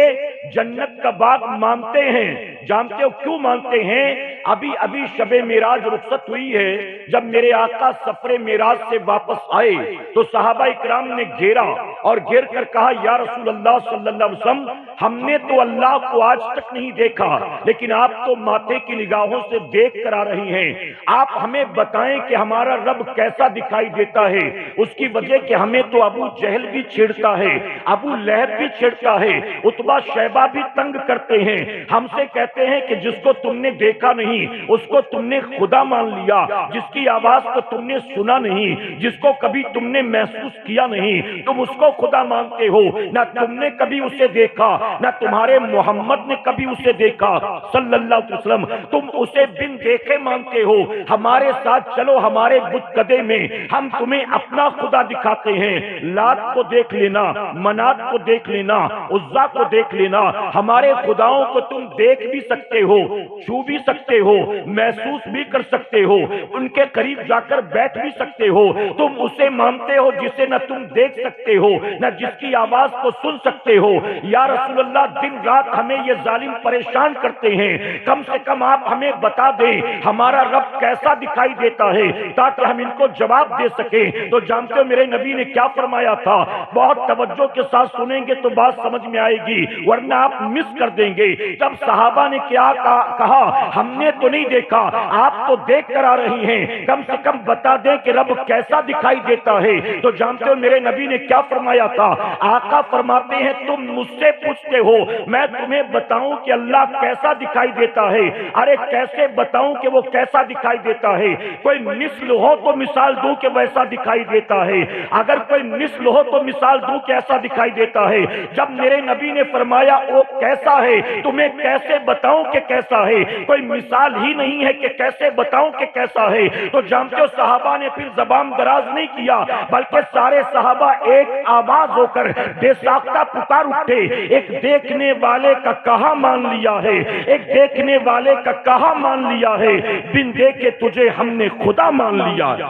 جنت کا باغ مانتے ہیں۔ جانتے ہو کیوں مانتے ہیں؟ ابھی شب معراج رخصت ہوئی ہے۔ جب میرے آقا سفر معراج سے واپس آئے تو صحابہ اکرام نے گھیرا اور گھیر کر کہا یا رسول اللہ صلی اللہ علیہ وسلم، ہم نے تو اللہ کو آج تک نہیں دیکھا، لیکن آپ تو ماتھے کی نگاہوں سے دیکھ کر آ رہی ہیں، آپ ہمیں بتائیں کہ ہمارا رب کیسا دکھائی دیتا ہے۔ اس کی وجہ کہ ہمیں تو ابو جہل بھی چھیڑتا ہے، ابو لہب بھی چھیڑتا ہے، عتبہ شیبہ بھی تنگ کرتے ہیں، ہم سے کہتے ہیں کہ جس کو تم نے دیکھا نہیں نہیں اس کو تم نے خدا مان لیا، جس کی آواز کو تم نے سنا نہیں، جس کو کبھی تم نے محسوس کیا نہیں، تم اس کو خدا مانتے ہو۔ نہ تم نے کبھی اسے دیکھا، نہ تمہارے محمد نے کبھی اسے دیکھا صلی اللہ علیہ وسلم، تم اسے بن دیکھے مانتے ہو۔ ہمارے ساتھ چلو ہمارے بت کدے میں، ہم تمہیں اپنا خدا دکھاتے ہیں۔ لات کو دیکھ لینا، منات کو دیکھ لینا، عزا کو دیکھ لینا، ہمارے خداؤں کو تم دیکھ بھی سکتے ہو، چھو بھی سکتے ہو، محسوس بھی کر سکتے ہو، ان کے قریب جا کر بیٹھ بھی سکتے ہو۔ تم اسے مانتے ہو جسے نہ تم دیکھ سکتے ہو نہ جس کی آواز کو سن سکتے ہو۔ یا رسول اللہ، دن رات ہمیں یہ ظالم پریشان کرتے ہیں، کم سے کم آپ ہمیں بتا دیں ہمارا رب کیسا دکھائی دیتا ہے تاکہ ہم ان کو جواب دے سکیں۔ تو جانتے ہو میرے نبی نے کیا فرمایا تھا؟ بہت توجہ کے ساتھ سنیں گے تو بات سمجھ میں آئے گی، ورنہ آپ مس کر دیں گے۔ جب صحابہ نے کیا کہا، ہم نے تو نہیں دیکھا، آپ تو دیکھ کر آ رہی ہیں، کم سے کم بتا دیں کہ رب کیسا دکھائی دیتا ہے۔ تو جانتے ہو میرے نبی نے کیا فرمایا تھا؟ آقا فرماتے ہیں تم مجھ سے پوچھتے ہو، میں تمہیں بتاؤں کہ اللہ کیسا دکھائی دیتا ہے؟ ارے کیسے بتاؤں کہ وہ کیسا دکھائی دیتا ہے؟ کوئی مثل ہو تو مثال دوں کہ ویسا دکھائی دیتا ہے، اگر کوئی مثل ہو تو مثال دوں کہ ایسا دکھائی دیتا ہے۔ جب میرے نبی نے فرمایا وہ کیسا ہے، تمہیں کیسے بتاؤں کہ کیسا ہے؟ کوئی مثال ہی نہیں ہے کہ کیسے بتاؤں کہ کیسا ہے۔ تو جانتے ہو صحابہ نے پھر زبان دراز نہیں کیا، بلکہ سارے صحابہ ایک آواز ہو کر بے ساختہ پکار اٹھے، ایک دیکھنے والے کا کہا مان لیا ہے، ایک دیکھنے والے کا کہا مان لیا ہے، بن دیکھے تجھے ہم نے خدا مان لیا ہے۔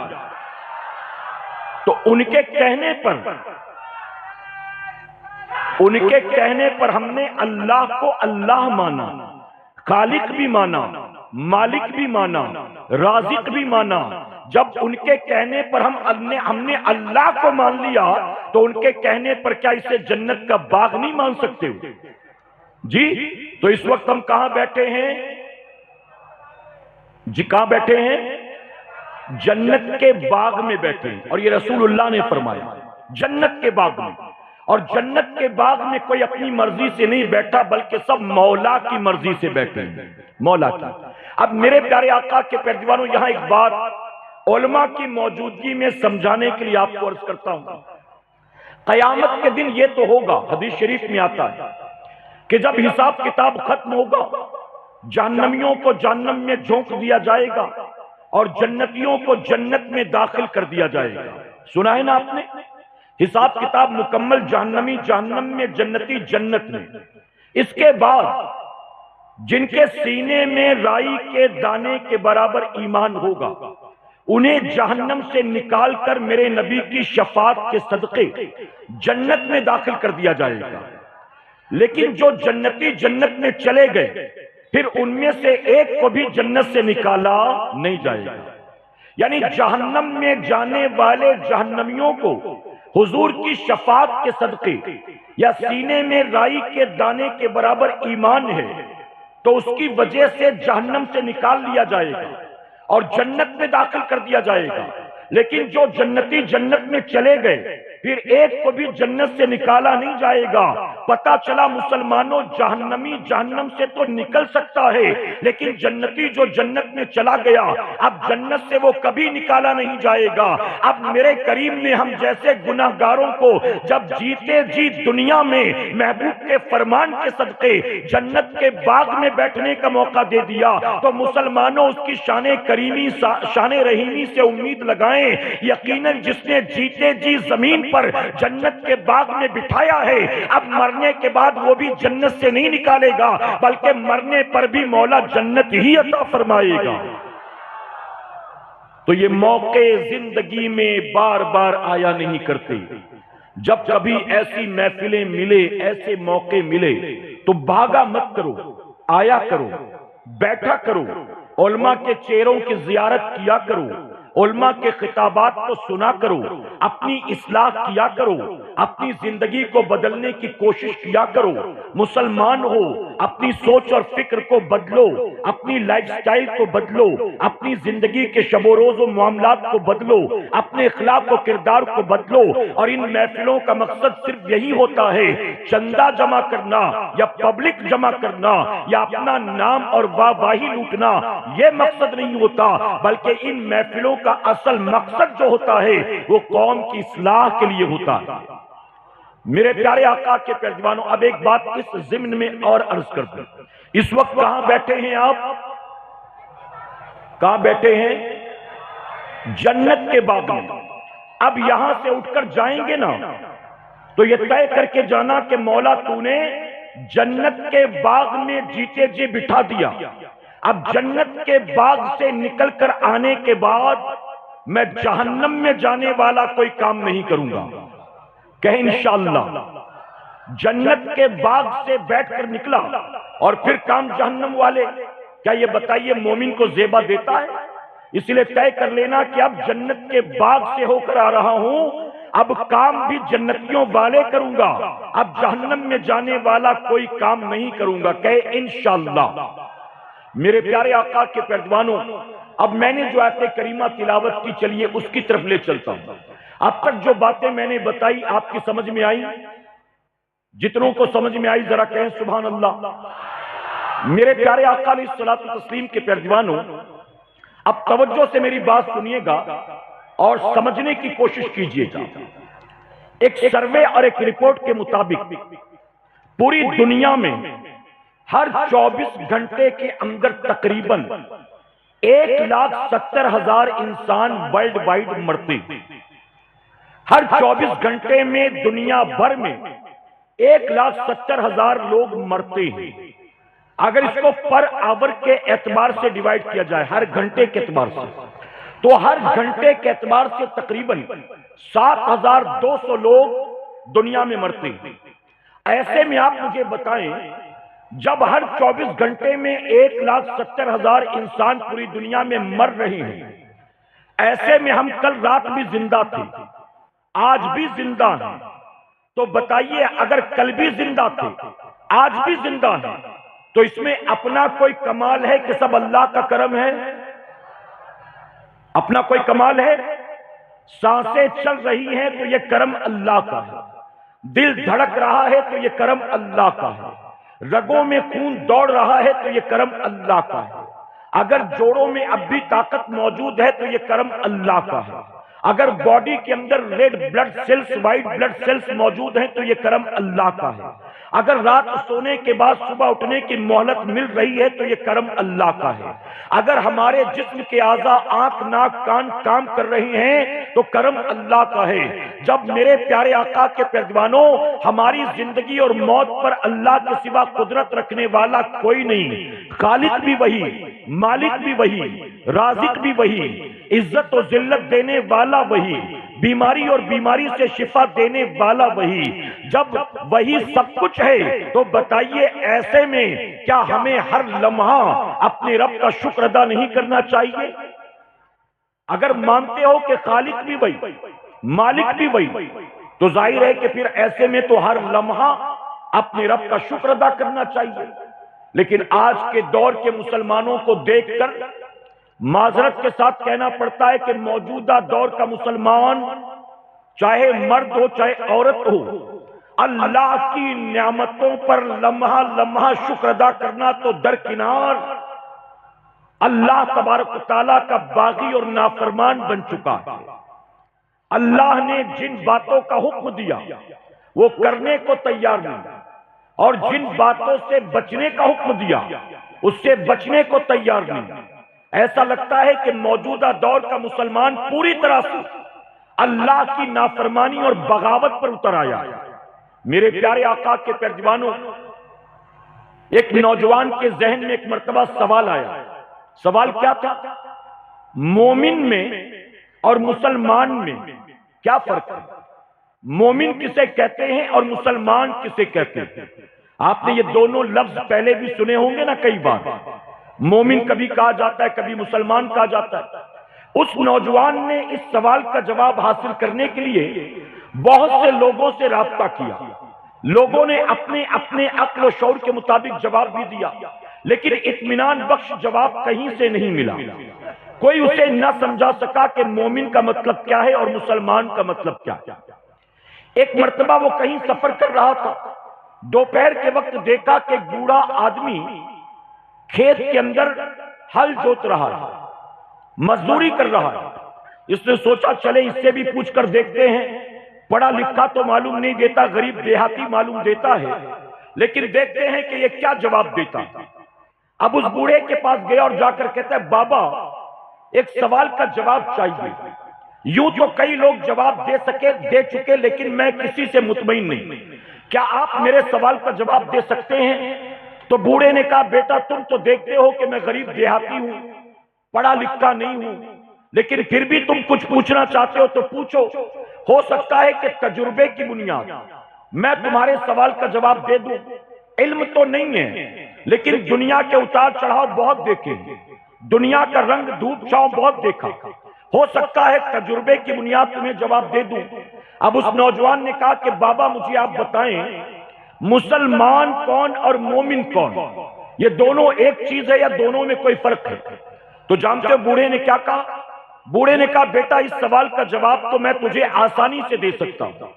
تو ان کے کہنے پر ہم نے اللہ کو اللہ مانا، خالق بھی مانا، مالک بھی مانا، رازق بھی مانا۔ جب ان کے کہنے پر ہم نے اللہ کو مان لیا تو ان کے کہنے پر کیا اسے جنت کا باغ نہیں مان سکتے ہو؟ جی تو اس وقت ہم کہاں بیٹھے ہیں؟ جی کہاں بیٹھے ہیں؟ جنت کے باغ میں بیٹھے ہیں، اور یہ رسول اللہ نے فرمایا جنت کے باغ میں۔ اور جنت کے باغ میں کوئی اپنی مرضی سے نہیں بیٹھا بلکہ سب مولا کی مرضی سے بیٹھے ہیں، مولا کی۔ اب میرے پیارے آقا کے پیروانوں، یہاں ایک بات علماء کی موجودگی میں سمجھانے کے لیے آپ کو عرض کرتا ہوں۔ قیامت کے دن یہ تو ہوگا، حدیث شریف میں آتا ہے کہ جب حساب کتاب ختم ہوگا، جہنمیوں کو جہنم میں جھونک دیا جائے گا اور جنتیوں کو جنت میں داخل کر دیا جائے گا۔ سنا ہے نا آپ نے؟ حساب کتاب مکمل، جہنمی جہنم میں، جنتی جنت میں۔ اس کے بعد جن کے سینے میں رائی کے دانے کے برابر ایمان ہوگا، انہیں جہنم سے نکال کر میرے نبی کی شفاعت کے صدقے جنت میں داخل کر دیا جائے گا۔ لیکن جو جنتی جنت میں چلے گئے، پھر ان میں سے ایک کو بھی جنت سے نکالا نہیں جائے گا۔ یعنی جہنم میں جانے والے جہنمیوں کو حضور کی شفاعت کے صدقے یا سینے میں رائی کے دانے کے برابر ایمان ہے تو اس کی وجہ سے جہنم سے نکال لیا جائے گا اور جنت میں داخل کر دیا جائے گا۔ لیکن جو جنتی جنت میں چلے گئے، پھر ایک کو بھی جنت سے نکالا نہیں جائے گا۔ پتا چلا مسلمانوں، جہنمی جہنم سے تو نکل سکتا ہے، لیکن جنتی جو جنت میں چلا گیا، اب جنت سے وہ کبھی نکالا نہیں جائے گا۔ اب میرے کریم نے ہم جیسے گناہگاروں کو جب جیتے جی دنیا میں محبوب کے فرمان کے صدقے جنت کے باغ میں بیٹھنے کا موقع دے دیا، تو مسلمانوں اس کی شان کریمی، شان رحیمی سے امید لگائیں۔ یقیناً جس نے جیتے جی زمین پر جنت کے باغ میں بٹھایا ہے، اب مرنے کے بعد وہ بھی جنت سے نہیں نکالے گا، بلکہ مرنے پر بھی مولا جنت ہی عطا فرمائے گا۔ تو یہ موقع زندگی میں بار بار آیا نہیں کرتے۔ جب کبھی ایسی محفلیں ملے، ایسے موقع ملے تو بھاگا مت کرو، آیا کرو، بیٹھا کرو، علماء کے چہروں کی زیارت کیا کرو، علماء کے خطابات کو سنا کرو، اپنی اصلاح کیا کرو، اپنی زندگی کو بدلنے کی کوشش کیا کرو۔ مسلمان ہو، اپنی سوچ اور فکر کو بدلو، اپنی لائف سٹائل کو بدلو، اپنی زندگی کے شب و روز و معاملات کو بدلو، اپنے اخلاق و کردار کو بدلو۔ اور ان محفلوں کا مقصد صرف یہی ہوتا ہے، چندہ جمع کرنا یا پبلک جمع کرنا یا اپنا نام اور واہواہی لوٹنا، یہ مقصد نہیں ہوتا، بلکہ ان محفلوں کا اصل مقصد جو ہوتا ہے وہ قوم کی اصلاح کے لیے ہوتا ہے۔ میرے پیارے آقا کے پیروانوں، اب ایک بات اس ضمن میں اور عرض کر دوں، اس وقت کہاں بیٹھے ہیں آپ؟ کہاں بیٹھے ہیں؟ جنت کے باغ میں۔ اب یہاں سے اٹھ کر جائیں گے نا تو یہ طے کر کے جانا کہ مولا تو نے جنت کے باغ میں جیتے جی بٹھا دیا، اب جنت کے باغ سے نکل کر آنے کے بعد میں جہنم میں جانے والا کوئی کام نہیں کروں گا۔ کہ انشاءاللہ جنت کے باغ سے بیٹھ کر نکلا اور پھر کام جہنم والے، کیا یہ بتائیے مومن کو زیبا دیتا ہے؟ اس لیے طے کر لینا کہ اب جنت کے باغ سے ہو کر آ رہا ہوں، اب کام بھی جنتیوں والے کروں گا، اب جہنم میں جانے والا کوئی کام نہیں کروں گا۔ کہ انشاءاللہ۔ میرے پیارے آقا کے پیروانوں، اب میں نے جو آیت کریمہ تلاوت کی، چلیے اس کی طرف لے چلتا ہوں۔ اب تک جو باتیں میں نے بتائی آپ کی سمجھ میں آئی؟ جتنوں کو سمجھ میں آئی ذرا کہیں سبحان اللہ۔ میرے پیارے آقا علیہ الصلوۃ والتسلیم کے پیروانوں، اب توجہ سے میری بات سنیے گا اور سمجھنے کی کوشش کیجیے گا۔ ایک سروے اور ایک رپورٹ کے مطابق پوری دنیا میں ہر 24 گھنٹے کے اندر تقریباً 1,70,000 انسان ورلڈ وائڈ مرتے ہیں۔ ہر 24 گھنٹے میں دنیا بھر میں 1,70,000 لوگ مرتے ہیں۔ اگر اس کو پر آور کے اعتبار سے ڈیوائیڈ کیا جائے، ہر گھنٹے کے اعتبار سے، تو ہر گھنٹے کے اعتبار سے تقریباً 7,200 لوگ دنیا میں مرتے ہیں۔ ایسے میں آپ مجھے بتائیں، جب ہر 24 گھنٹے میں 1,70,000 انسان پوری دنیا میں مر رہے ہیں، ایسے میں ہم کل رات بھی زندہ تھے، آج بھی زندہ ہیں، تو بتائیے اگر کل بھی زندہ تھے، آج بھی زندہ ہیں، تو اس میں اپنا کوئی کمال ہے کہ سب اللہ کا کرم ہے؟ اپنا کوئی کمال ہے؟ سانسیں چل رہی ہیں تو یہ کرم اللہ کا ہے، دل دھڑک رہا ہے تو یہ کرم اللہ کا ہے، رگوں میں خون دوڑ رہا ہے تو یہ کرم اللہ کا ہے، اگر جوڑوں میں اب بھی طاقت موجود ہے تو یہ کرم اللہ کا ہے، اگر باڈی کے اندر red blood cells, white blood cells موجود ہیں تو یہ کرم اللہ کا ہے، اگر رات سونے کے بعد صبح اٹھنے کی مہلت مل رہی ہے تو یہ کرم اللہ کا ہے، اگر ہمارے جسم کے اعضاء آنکھ ناک کان کام کر رہے ہیں تو کرم اللہ کا ہے۔ جب میرے پیارے آقا کے پیروانوں، ہماری زندگی اور موت پر اللہ کے سوا قدرت رکھنے والا کوئی نہیں، خالق بھی وہی، مالک بھی وہی، رازق بھی وہی، عزت و ذلت دینے والا وہی، بیماری اور بیماری سے شفا دینے والا وہی، جب وہی سب کچھ ہے تو بتائیے ایسے میں کیا ہمیں ہر لمحہ اپنے رب کا شکر ادا نہیں کرنا چاہیے؟ اگر مانتے ہو کہ خالق بھی وہی، مالک بھی وہی، تو ظاہر ہے کہ پھر ایسے میں تو ہر لمحہ اپنے رب کا شکر ادا کرنا چاہیے۔ لیکن آج کے دور کے مسلمانوں کو دیکھ کر معذرت کے ساتھ کہنا پڑتا ہے کہ موجودہ دور کا مسلمان، چاہے مرد ہو چاہے عورت ہو، اللہ کی نعمتوں پر لمحہ لمحہ شکر ادا کرنا تو درکنار، اللہ تبارک و تعالیٰ کا باغی اور نافرمان بن چکا ہے۔ اللہ نے جن باتوں کا حکم دیا وہ کرنے کو تیار نہیں، اور جن باتوں سے بچنے کا حکم دیا اس سے بچنے کو تیار نہیں۔ ایسا لگتا ہے کہ موجودہ دور کا مسلمان پوری طرح سے اللہ کی نافرمانی اور بغاوت پر اتر آیا ہے۔ میرے پیارے آقا کے پیروانوں، ایک نوجوان کے ذہن میں ایک مرتبہ سوال آیا۔ سوال کیا تھا؟ مومن میں اور مسلمان میں کیا فرق ہے؟ مومن کسے کہتے ہیں اور مسلمان کسے کہتے ہیں؟ آپ نے یہ دونوں لفظ پہلے بھی سنے ہوں گے نا کئی بار۔ مومن کبھی کہا جاتا ہے، کبھی مسلمان کہا جاتا ہے۔ اس نوجوان نے اس سوال کا جواب حاصل کرنے کے لیے بہت سے لوگوں سے رابطہ کیا. لوگوں نے اپنے اپنے عقل و شعور کے مطابق جواب بھی دیا، لیکن اطمینان بخش جواب کہیں سے نہیں ملا. کوئی اسے نہ سمجھا سکا کہ مومن کا مطلب کیا ہے اور مسلمان کا مطلب کیا ہے. ایک مرتبہ وہ کہیں سفر کر رہا تھا. دوپہر کے وقت دیکھا کہ بوڑھا آدمی کھیت کے اندر ہل جوت رہا ہے، مزدوری کر رہا ہے. اس نے سوچا چلے اس سے بھی پوچھ کر دیکھتے ہیں. پڑھا لکھا تو معلوم نہیں دیتا، غریب دیہاتی معلوم دیتا ہے، لیکن دیکھتے ہیں کہ یہ کیا جواب دیتا. اب اس بوڑھے کے پاس گیا اور جا کر کہتا ہے بابا ایک سوال کا جواب چاہیے. یوں تو کئی لوگ جواب دے چکے لیکن میں کسی سے مطمئن نہیں. کیا آپ میرے سوال کا جواب دے سکتے ہیں؟ تو بوڑھے نے کہا بیٹا تم تو دیکھتے ہو کہ میں غریب دیہاتی ہوں، پڑھا لکھا نہیں ہوں، لیکن پھر بھی تم کچھ پوچھنا چاہتے ہو تو پوچھو. ہو سکتا ہے کہ تجربے کی بنیاد میں تمہارے سوال کا جواب دے دوں. علم تو نہیں ہے لیکن دنیا کے اتار چڑھاؤ بہت دیکھے، دنیا کا رنگ دھوپ چھاؤں بہت دیکھا. ہو سکتا ہے تجربے کی بنیاد تمہیں جواب دے دوں. اب اس نوجوان نے کہا کہ بابا مجھے آپ بتائیں مسلمان کون اور مومن کون؟ یہ دونوں ایک چیز ہے یا دونوں میں کوئی فرق ہے؟ تو جانتے ہو بوڑھے نے کیا کہا؟ بوڑھے نے کہا بیٹا اس سوال کا جواب تو میں تجھے آسانی سے دے سکتا ہوں.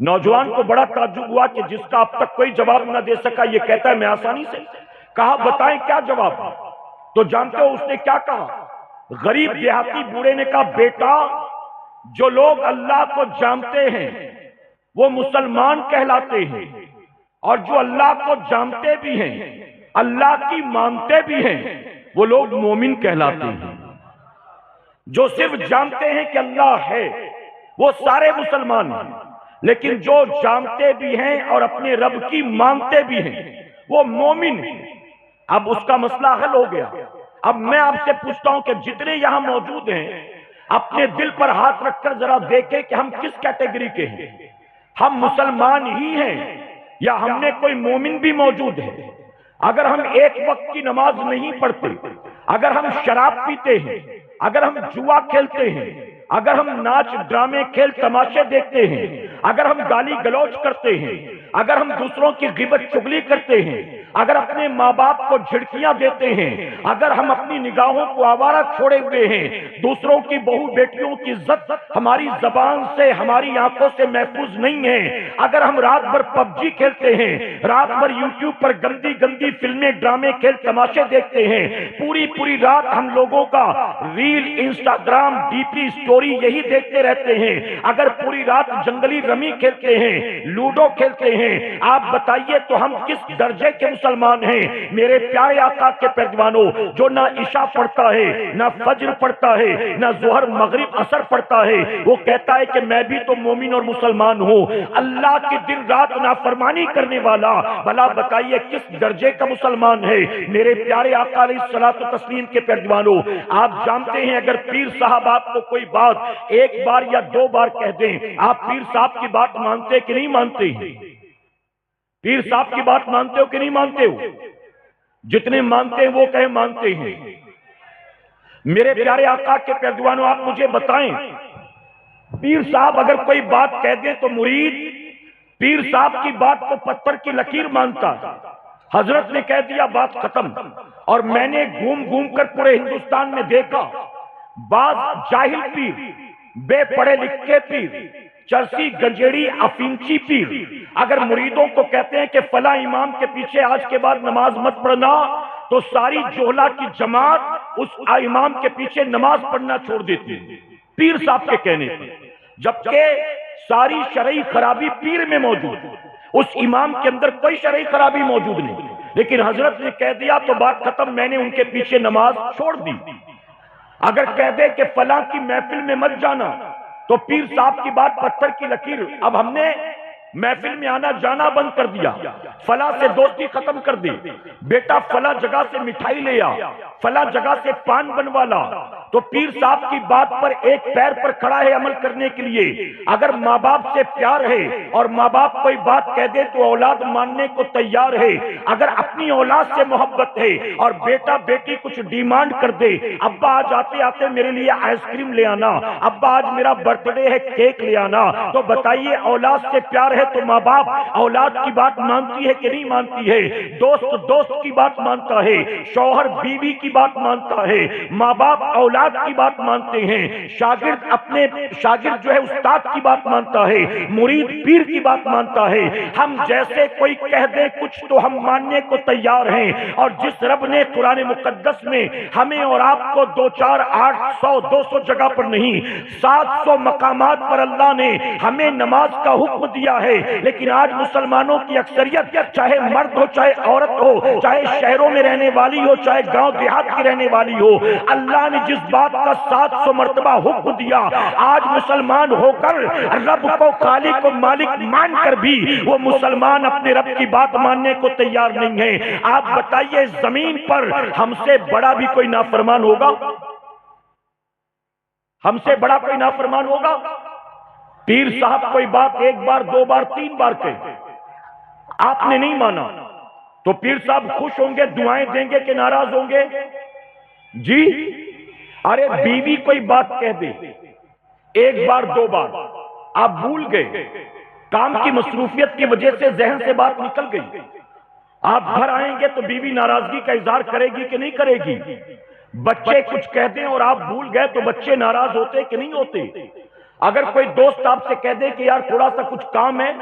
نوجوان کو بڑا تعجب ہوا کہ جس کا اب تک کوئی جواب نہ دے سکا یہ کہتا ہے میں آسانی سے. کہا بتائیں کیا جواب؟ تو جانتے ہو اس نے کیا کہا؟ غریب دیہاتی بوڑھے نے کہا بیٹا جو لوگ اللہ کو جانتے ہیں وہ مسلمان کہلاتے ہیں، اور جو اللہ کو جانتے بھی ہیں اللہ کی مانتے بھی ہیں وہ لوگ مومن کہلاتے ہیں. جو صرف جانتے ہیں کہ اللہ ہے وہ سارے مسلمان ہیں، لیکن جو جانتے بھی ہیں اور اپنے رب کی مانتے بھی ہیں وہ مومن ہیں. اب اس کا مسئلہ حل ہو گیا. اب میں آپ سے پوچھتا ہوں کہ جتنے یہاں موجود ہیں اپنے دل پر ہاتھ رکھ کر ذرا دیکھیں کہ ہم کس کیٹیگری کے ہیں. ہم مسلمان ہی ہیں یا ہم میں کوئی مومن بھی موجود ہے؟ اگر ہم ایک وقت کی نماز نہیں پڑھتے، اگر ہم شراب پیتے ہیں، اگر ہم جوا کھیلتے ہیں، اگر ہم ناچ ڈرامے کھیل تماشے دیکھتے ہیں، اگر ہم گالی گلوچ کرتے ہیں، اگر ہم دوسروں کی غیبت چغلی کرتے ہیں، اگر اپنے ماں باپ کو جھڑکیاں دیتے ہیں، اگر ہم اپنی نگاہوں کو آوارہ چھوڑے ہوئے ہیں، دوسروں کی بہو بیٹیوں کی عزت ہماری زبان سے ہماری آنکھوں سے محفوظ نہیں ہے، اگر ہم رات بھر پب جی کھیلتے ہیں، رات بھر یوٹیوب پر گندی گندی فلمیں ڈرامے کھیل تماشے دیکھتے ہیں، پوری رات ہم لوگوں کا reel Instagram D P story یہی دیکھتے رہتے ہیں، اگر پوری رات جنگلی رمی کھیلتے ہیں، لوڈو کھیلتے ہیں، آپ بتائیے تو ہم کس درجے کے مسلمان ہیں؟ میرے پیارے آقا کے پیروانوں، جو نہ عشاء پڑھتا ہے، نہ فجر پڑھتا ہے، نہ ظہر مغرب عصر پڑھتا ہے، وہ کہتا ہے کہ میں بھی تو مومن اور مسلمان ہوں. اللہ کی دن رات نافرمانی کرنے والا بھلا بتائیے کس درجے کا مسلمان ہے؟ میرے پیارے آقا علیہ الصلوۃ والتسلیم کے پیروانوں، آپ جانتے ہیں اگر پیر صاحب آپ کو کوئی بات ایک بار یا دو بار کہہ دیں، آپ پیر صاحب کی بات مانتے کہ نہیں مانتے ہیں؟ پیر صاحب کی بات مانتے ہو کہ نہیں مانتے ہو؟ جتنے مانتے ہیں وہ کہیں مانتے ہیں. میرے پیارے آقا کے پیروانوں آپ مجھے بتائیں پیر صاحب اگر کوئی بات کہہ دیں تو مرید پیر صاحب کی بات کو پتھر کی لکیر مانتا. حضرت نے کہہ دیا بات ختم. اور میں نے گھوم کر پورے ہندوستان میں دیکھا بعض جاہل پیر، بے پڑھے لکھے پیر، چرسی گنجیڑی افینچی پیر اگر مریدوں کو کہتے ہیں کہ فلاں امام کے پیچھے آج کے بعد نماز مت پڑھنا تو ساری جوہلا کی جماعت اس امام کے پیچھے نماز پڑھنا چھوڑ دیتی ہے پیر صاحب کے کہنے پر، جبکہ ساری شرعی خرابی پیر میں موجود، اس امام کے اندر کوئی شرعی خرابی موجود نہیں، لیکن حضرت نے کہہ دیا تو بات ختم، میں نے ان کے پیچھے نماز چھوڑ دی. اگر کہہ دے کہ فلاں کی محفل میں مت جانا تو پیر صاحب کی بات پتھر کی لکیر. اب ہم نے محفل میں آنا جانا بند کر دیا، فلاں سے دوستی ختم کر دی، بیٹا فلاں جگہ سے مٹھائی لے آ، فلاں جگہ سے پان بنوا لا، تو پیر صاحب کی بات پر ایک پیر پر کھڑا ہے عمل کرنے کے لیے۔ اگر ماں باپ سے پیار ہے اور ماں باپ کوئی بات کہہ دے تو اولاد ماننے کو تیار ہے۔ اگر اپنی اولاد سے محبت ہے اور بیٹا بیٹی کچھ ڈیمانڈ کر دے، ابا آج آتے آتے میرے لیے آئس کریم لے آنا، ابا آج میرا برتھ ڈے ہے کیک لے آنا، تو بتائیے اولاد سے پیار ہے تو ماں باپ اولاد کی بات مانتی ہے کہ نہیں مانتی ہے؟ دوست دوست کی بات مانتا ہے، شوہر بیوی کی بات مانتا ہے، ماں باپ اولاد کی بات مانتے ہیں، شاگرد جو ہے استاد کی بات مانتا ہے، مرید پیر کی بات مانتا ہے۔ ہم جیسے کوئی کہہ دے کچھ تو ہم ماننے کو تیار ہیں، اور جس رب نے قرآن مقدس میں ہمیں اور آپ کو 2 4 800 200 جگہ پر نہیں 700 مقامات پر اللہ نے ہمیں نماز کا حکم دیا ہے، لیکن آج مسلمانوں کی اکثریت چاہے مرد ہو چاہے عورت ہو، چاہے شہروں میں رہنے والی ہو چاہے گاؤں دیہات کی رہنے والی ہو، اللہ نے جس بات کا 700 مرتبہ حکم دیا، آج مسلمان ہو کر رب کو خالق و مالک مان کر بھی وہ مسلمان اپنے رب کی بات ماننے کو تیار نہیں ہے۔ آپ بتائیے زمین پر ہم سے بڑا بھی کوئی نافرمان ہوگا؟ ہم سے بڑا کوئی نافرمان ہوگا؟ پیر صاحب کوئی بات 1 بار 2 بار 3 بار کہے، آپ نے نہیں مانا تو پیر صاحب خوش ہوں گے، دعائیں دیں گے کہ ناراض ہوں گے؟ جی ارے بیوی کوئی بات کہہ دے 1 بار 2 بار، آپ بھول گئے، کام کی مصروفیت کی وجہ سے ذہن سے بات نکل گئی، آپ گھر آئیں گے تو بیوی ناراضگی کا اظہار کرے گی کہ نہیں کرے گی؟ بچے کچھ کہتے ہیں اور آپ بھول گئے تو بچے ناراض ہوتے کہ نہیں ہوتے؟ اگر کوئی دوست آپ سے کہہ دے کہ یار تھوڑا سا کچھ کام ہے،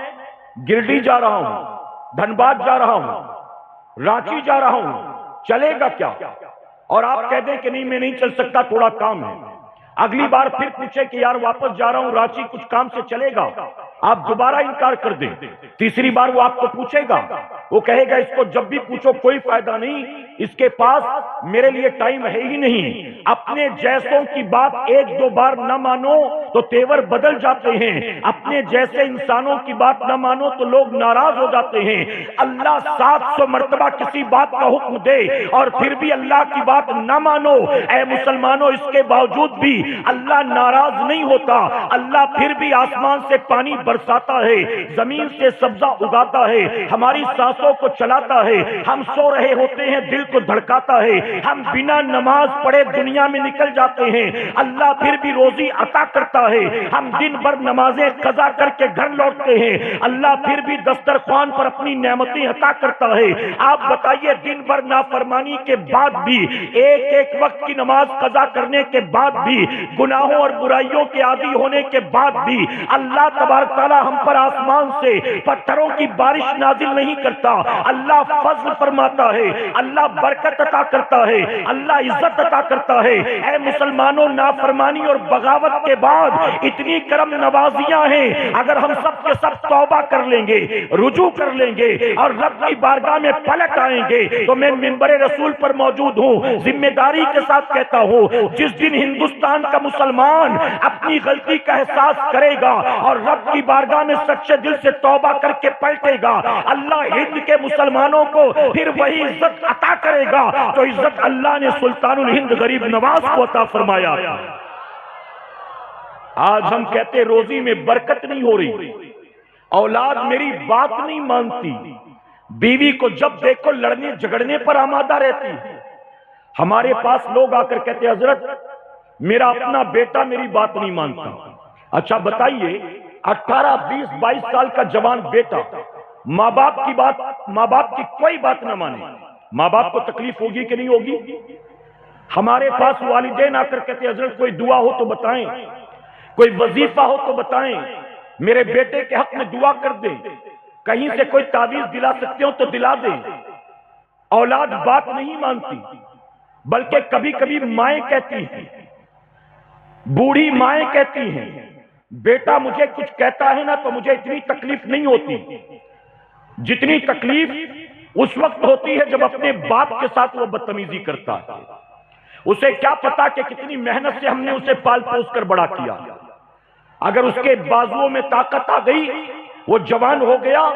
گرڈی جا رہا ہوں، دھنباد جا رہا ہوں، رانچی جا رہا ہوں، چلے گا کیا؟ اور آپ کہہ دیں کہ نہیں میں نہیں چل سکتا تھوڑا کام ہے، اگلی بار پھر پوچھے کہ یار واپس جا رہا ہوں رانچی کچھ کام سے چلے گا، آپ دوبارہ انکار کر دیں، تیسری بار وہ آپ کو پوچھے گا، وہ کہے گا اس کو جب بھی پوچھو کوئی فائدہ نہیں، اس کے پاس میرے لیے ٹائم ہے ہی نہیں۔ اپنے جیسوں کی بات 1 2 بار نہ مانو تو تیور بدل جاتے ہیں، اپنے جیسے انسانوں کی بات نہ مانو تو لوگ ناراض ہو جاتے ہیں۔ اللہ 700 مرتبہ کسی بات کا حکم دے اور پھر بھی اللہ کی بات نہ مانو، اے مسلمانوں اس کے باوجود بھی اللہ ناراض نہیں ہوتا، اللہ پھر بھی آسمان سے پانی برساتا ہے، زمین سے سبزہ اگاتا ہے، ہماری سانسوں کو چلاتا ہے، ہم سو رہے ہوتے ہیں دل کو دھڑکاتا ہے، ہم بنا نماز پڑھے دنیا میں نکل جاتے ہیں، اللہ پھر بھی روزی عطا کرتا ہے، ہم دن بھر نمازیں قضا کر کے گھر لوٹتے ہیں، اللہ پھر بھی دسترخوان پر اپنی نعمتیں عطا کرتا ہے۔ آپ بتائیے دن بھر نافرمانی کے بعد بھی، ایک وقت کی نماز قضا کرنے کے بعد بھی، گناہوں اور برائیوں کے عادی ہونے کے بعد بھی اللہ تبارک تعالیٰ ہم پر آسمان سے پتھروں کی بارش نازل نہیں کرتا، اللہ فضل فرماتا ہے، اللہ برکت عطا کرتا ہے، اللہ عزت عطا کرتا ہے۔ اے مسلمانوں نافرمانی اور بغاوت کے بعد اتنی کرم نوازیاں ہیں، اگر ہم سب کے سب توبہ کر لیں گے، رجوع کر لیں گے اور رب کی بارگاہ میں پلٹ آئیں گے تو میں منبر رسول پر موجود ہوں، ذمہ داری کے ساتھ کہتا ہوں، جس دن ہندوستان کا مسلمان اپنی غلطی کا احساس کرے گا اور رب کی بارگاہ میں سچے دل سے توبہ کر کے پلٹے گا، اللہ ہند کے مسلمانوں کو پھر وہی عزت عطا کرے گا جو عزت اللہ نے سلطان الہند غریب نواز کو عطا فرمایا۔ آج ہم کہتے روزی میں برکت نہیں ہو رہی، اولاد میری بات نہیں مانتی، بیوی کو جب دیکھو لڑنے جھگڑنے پر آمادہ رہتی، ہمارے پاس لوگ آ کر کہتے حضرت میرا اپنا بیٹا میری بات نہیں مانتا۔ اچھا بتائیے 18 20 22 سال کا جوان بیٹا ماں باپ کی کوئی بات نہ مانے، ماں باپ کو تکلیف ہوگی کہ نہیں ہوگی؟ ہمارے پاس والدین آ کر کہتے حضرت کوئی دعا ہو تو بتائیں، کوئی وظیفہ ہو تو بتائیں، میرے بیٹے کے حق میں دعا کر دیں، کہیں سے کوئی تعویذ دلا سکتے ہو تو دلا دیں۔ اولاد بات نہیں مانتی، بلکہ کبھی کبھی مائیں کہتی ہیں، بوڑھی مائیں کہتی ہیں بیٹا مجھے کچھ کہتا ہے نا تو مجھے اتنی تکلیف نہیں ہوتی جتنی تکلیف اس وقت ہوتی ہے جب اپنے باپ کے ساتھ وہ بدتمیزی کرتا ہے۔ اسے کیا پتا کہ کتنی محنت سے ہم نے اسے پال پوس کر بڑا کیا، اگر اس کے بازوؤں میں طاقت آ گئی وہ جوان ہو گیا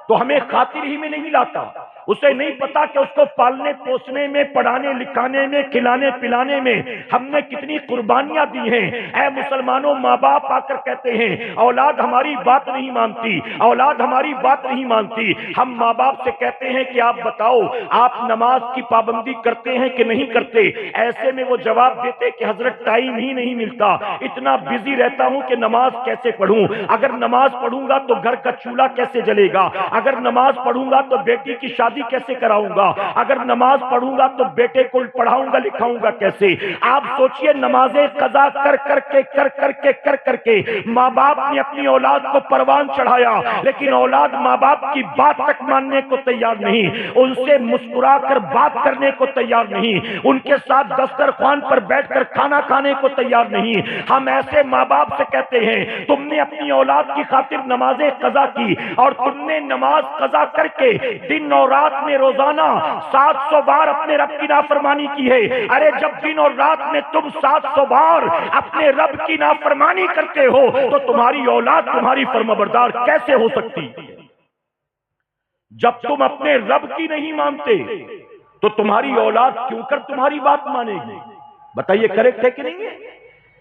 تو ہمیں خاطر ہی میں نہیں لاتا، اسے نہیں پتا کہ اس کو پالنے پوسنے میں، پڑھانے لکھانے میں، کھلانے پلانے میں ہم نے کتنی قربانیاں دی ہیں۔ اے مسلمانوں، ماں باپ آ کر کہتے ہیں اولاد ہماری بات نہیں مانتی، اولاد ہماری بات نہیں مانتی۔ ہم ماں باپ سے کہتے ہیں کہ آپ بتاؤ آپ نماز کی پابندی کرتے ہیں کہ نہیں کرتے؟ ایسے میں وہ جواب دیتے کہ حضرت ٹائم ہی نہیں ملتا، اتنا بزی رہتا ہوں کہ نماز کیسے پڑھوں، اگر نماز پڑھوں گا تو گھر کا چولہا کیسے جلے گا، اگر نماز پڑھوں گا تو بیٹی کی شادی کیسے کراؤں گا، اگر نماز پڑھوں گا تو بیٹے کو پڑھاؤں گا لکھاؤں گا کیسے؟ آپ سوچئے نمازیں قضا کر کے ماں باپ نے اپنی اولاد کو پروان چڑھایا، لیکن اولاد ماں باپ کی بات تک ماننے کو تیار نہیں، ان سے مسکرا کر بات کرنے کو تیار نہیں، ان کے ساتھ دسترخوان پر بیٹھ کر کھانا کھانے کو تیار نہیں۔ ہم ایسے ماں باپ سے کہتے ہیں تم نے اپنی اولاد کی خاطر نمازیں قضا کی، اور تم نے نماز قضا کر کے دن اور رات میں روزانہ 700 بار اپنے رب کی نافرمانی کی ہے۔ ارے جب دن اور رات میں تم 700 بار اپنے رب کی نافرمانی کرتے ہو تو تمہاری اولاد تمہاری فرمانبردار کیسے ہو سکتی؟ جب تم اپنے رب کی نہیں مانتے تو تمہاری اولاد کیوں کر تمہاری بات مانے گی؟ بتائیے کریکٹ ہے کہ نہیں ہے؟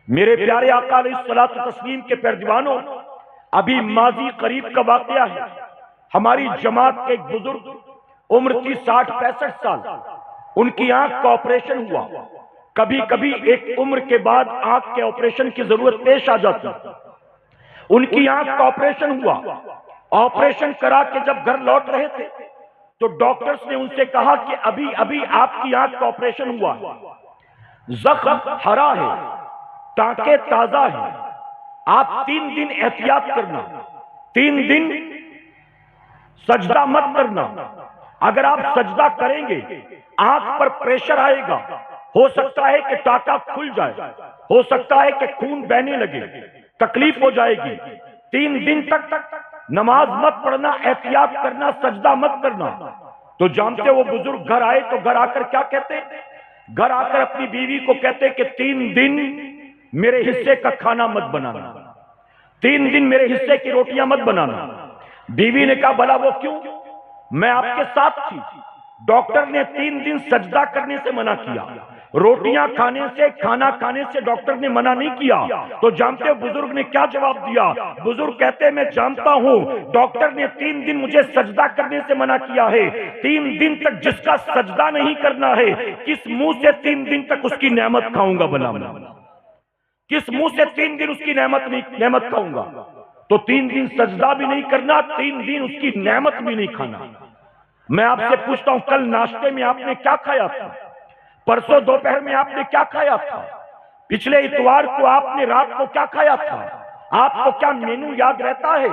میرے پیارے آقا علیہ الصلوۃ والتسلیم کے پیروانوں، ابھی ماضی قریب کا واقعہ ہے، ہماری جماعت کے ایک بزرگ عمر کی 60-65 سال، ان کی آنکھ کا آپریشن ہوا۔ کبھی کبھی ایک عمر کے بعد آنکھ کے آپریشن کی ضرورت پیش آ جاتی، ان کی آنکھ کا آپریشن ہوا۔ آپریشن کرا کے جب گھر لوٹ رہے تھے تو ڈاکٹرز نے ان سے کہا کہ ابھی آپ کی آنکھ کا آپریشن ہوا ہے، زخم ہرا ہے، ٹانکے تازہ ہیں، آپ 3 دن احتیاط کرنا، 3 دن سجدہ مت کرنا۔ اگر آپ سجدہ کریں گے آنکھ پر پریشر آئے گا، ہو سکتا ہے کہ ٹانکا کھل جائے، ہو سکتا ہے کہ خون بہنے لگے، تکلیف ہو جائے گی۔ 3 دن تک نماز مت پڑھنا، احتیاط کرنا، سجدہ مت کرنا۔ تو جانتے وہ بزرگ گھر آئے تو گھر آ کر کیا کہتے؟ گھر آ کر اپنی بیوی کو کہتے کہ 3 دن میرے حصے کا کھانا مت بنانا، 3 دن میرے حصے کی روٹیاں مت بنانا۔ بیوی نے کہا بھلا وہ کیوں؟ میں آپ کے ساتھ تھی، ڈاکٹر نے 3 دن سجدہ کرنے سے منع کیا، روٹیاں کھانے سے، کھانا کھانے سے ڈاکٹر نے منع نہیں کیا۔ تو جانتے ہو بزرگ نے کیا جواب دیا؟ بزرگ کہتے میں جانتا ہوں ڈاکٹر نے 3 دن مجھے سجدہ کرنے سے منع کیا ہے، 3 دن تک جس کا سجدہ نہیں کرنا ہے کس منہ سے 3 دن تک اس کی نعمت کھاؤں گا؟ بلا کس منہ سے 3 دن اس کی نعمت کھاؤں گا؟ تو 3 دن سجدہ بھی نہیں کرنا، 3 دن اس کی نعمت بھی نہیں کھانا۔ میں آپ سے پوچھتا ہوں کل ناشتے میں آپ نے کیا کھایا تھا؟ پرسوں دوپہر میں آپ نے کیا کھایا تھا؟ پچھلے اتوار کو آپ نے رات کو کیا کھایا تھا؟ آپ کو کیا مینو یاد رہتا ہے؟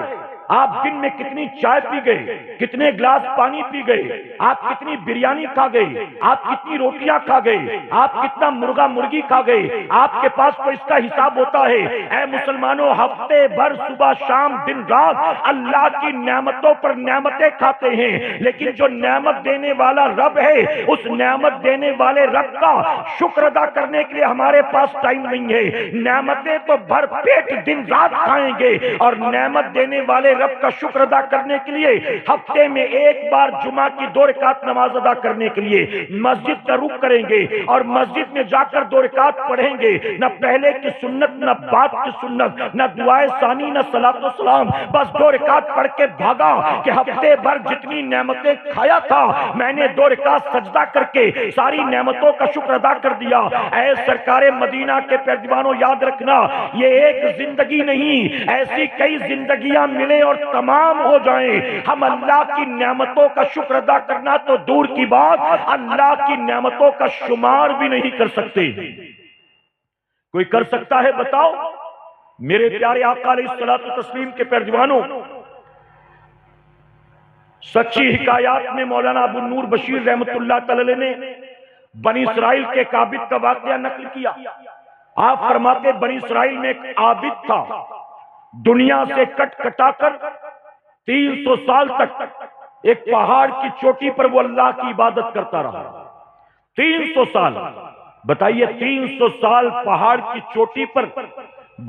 آپ دن میں کتنی چائے پی گئے، کتنے گلاس پانی پی گئے، آپ کتنی بریانی کھا گئے، آپ کتنی روٹیاں کھا گئے، آپ کتنا مرغا مرغی کھا گئے؟ آپ کے پاس تو اس کا حساب ہوتا ہے۔ اے مسلمانوں، ہفتے بھر صبح شام دن رات اللہ کی نعمتوں پر نعمتیں کھاتے ہیں، لیکن جو نعمت دینے والا رب ہے اس نعمت دینے والے رب کا شکر ادا کرنے کے لیے ہمارے پاس ٹائم نہیں ہے۔ نعمتیں تو بھر پیٹ دن رات کھائیں گے، اور نعمت دینے والے رب کا شکر ادا کرنے کے لیے ہفتے میں 1 بار جمعہ کی 2 رکعت نماز ادا کرنے کے لیے مسجد کا رخ کریں گے، اور مسجد میں جا کر 2 رکعت پڑھیں گے، نہ پہلے کی سنت، نہ بعد کی سنت، نہ دعائے ثانی، نہ صلاۃ و سلام، بس 2 رکعت پڑھ کے بھاگا کہ ہفتے بھر جتنی نعمتیں کھایا تھا میں نے 2 رکعت سجدہ کر کے ساری نعمتوں کا شکر ادا کر دیا۔ اے سرکار مدینہ کے پیروانوں، یاد رکھنا یہ ایک زندگی نہیں، ایسی کئی زندگیاں ملے اور تمام ہو جائیں، ہم اللہ کی نعمتوں کا شکر ادا کرنا تو دور کی بات اللہ کی نعمتوں کا شمار بھی نہیں کر سکتے۔ کوئی کر سکتا ہے؟ بتاؤ۔ میرے پیارے آقا علیہ الصلوۃ والتسلیم کے پیروانوں، سچی حکایات میں مولانا ابو نور بشیر رحمت اللہ تعالی نے بنی اسرائیل کے ایک عابد کا واقعہ نقل کیا۔ آپ فرماتے بنی اسرائیل میں ایک عابد تھا، دنیا سے کٹ کٹا کر 300 سال تک ایک پہاڑ کی چوٹی پر وہ اللہ کی عبادت کرتا رہا۔ 300 سال، بتائیے 300 سال پہاڑ کی چوٹی پر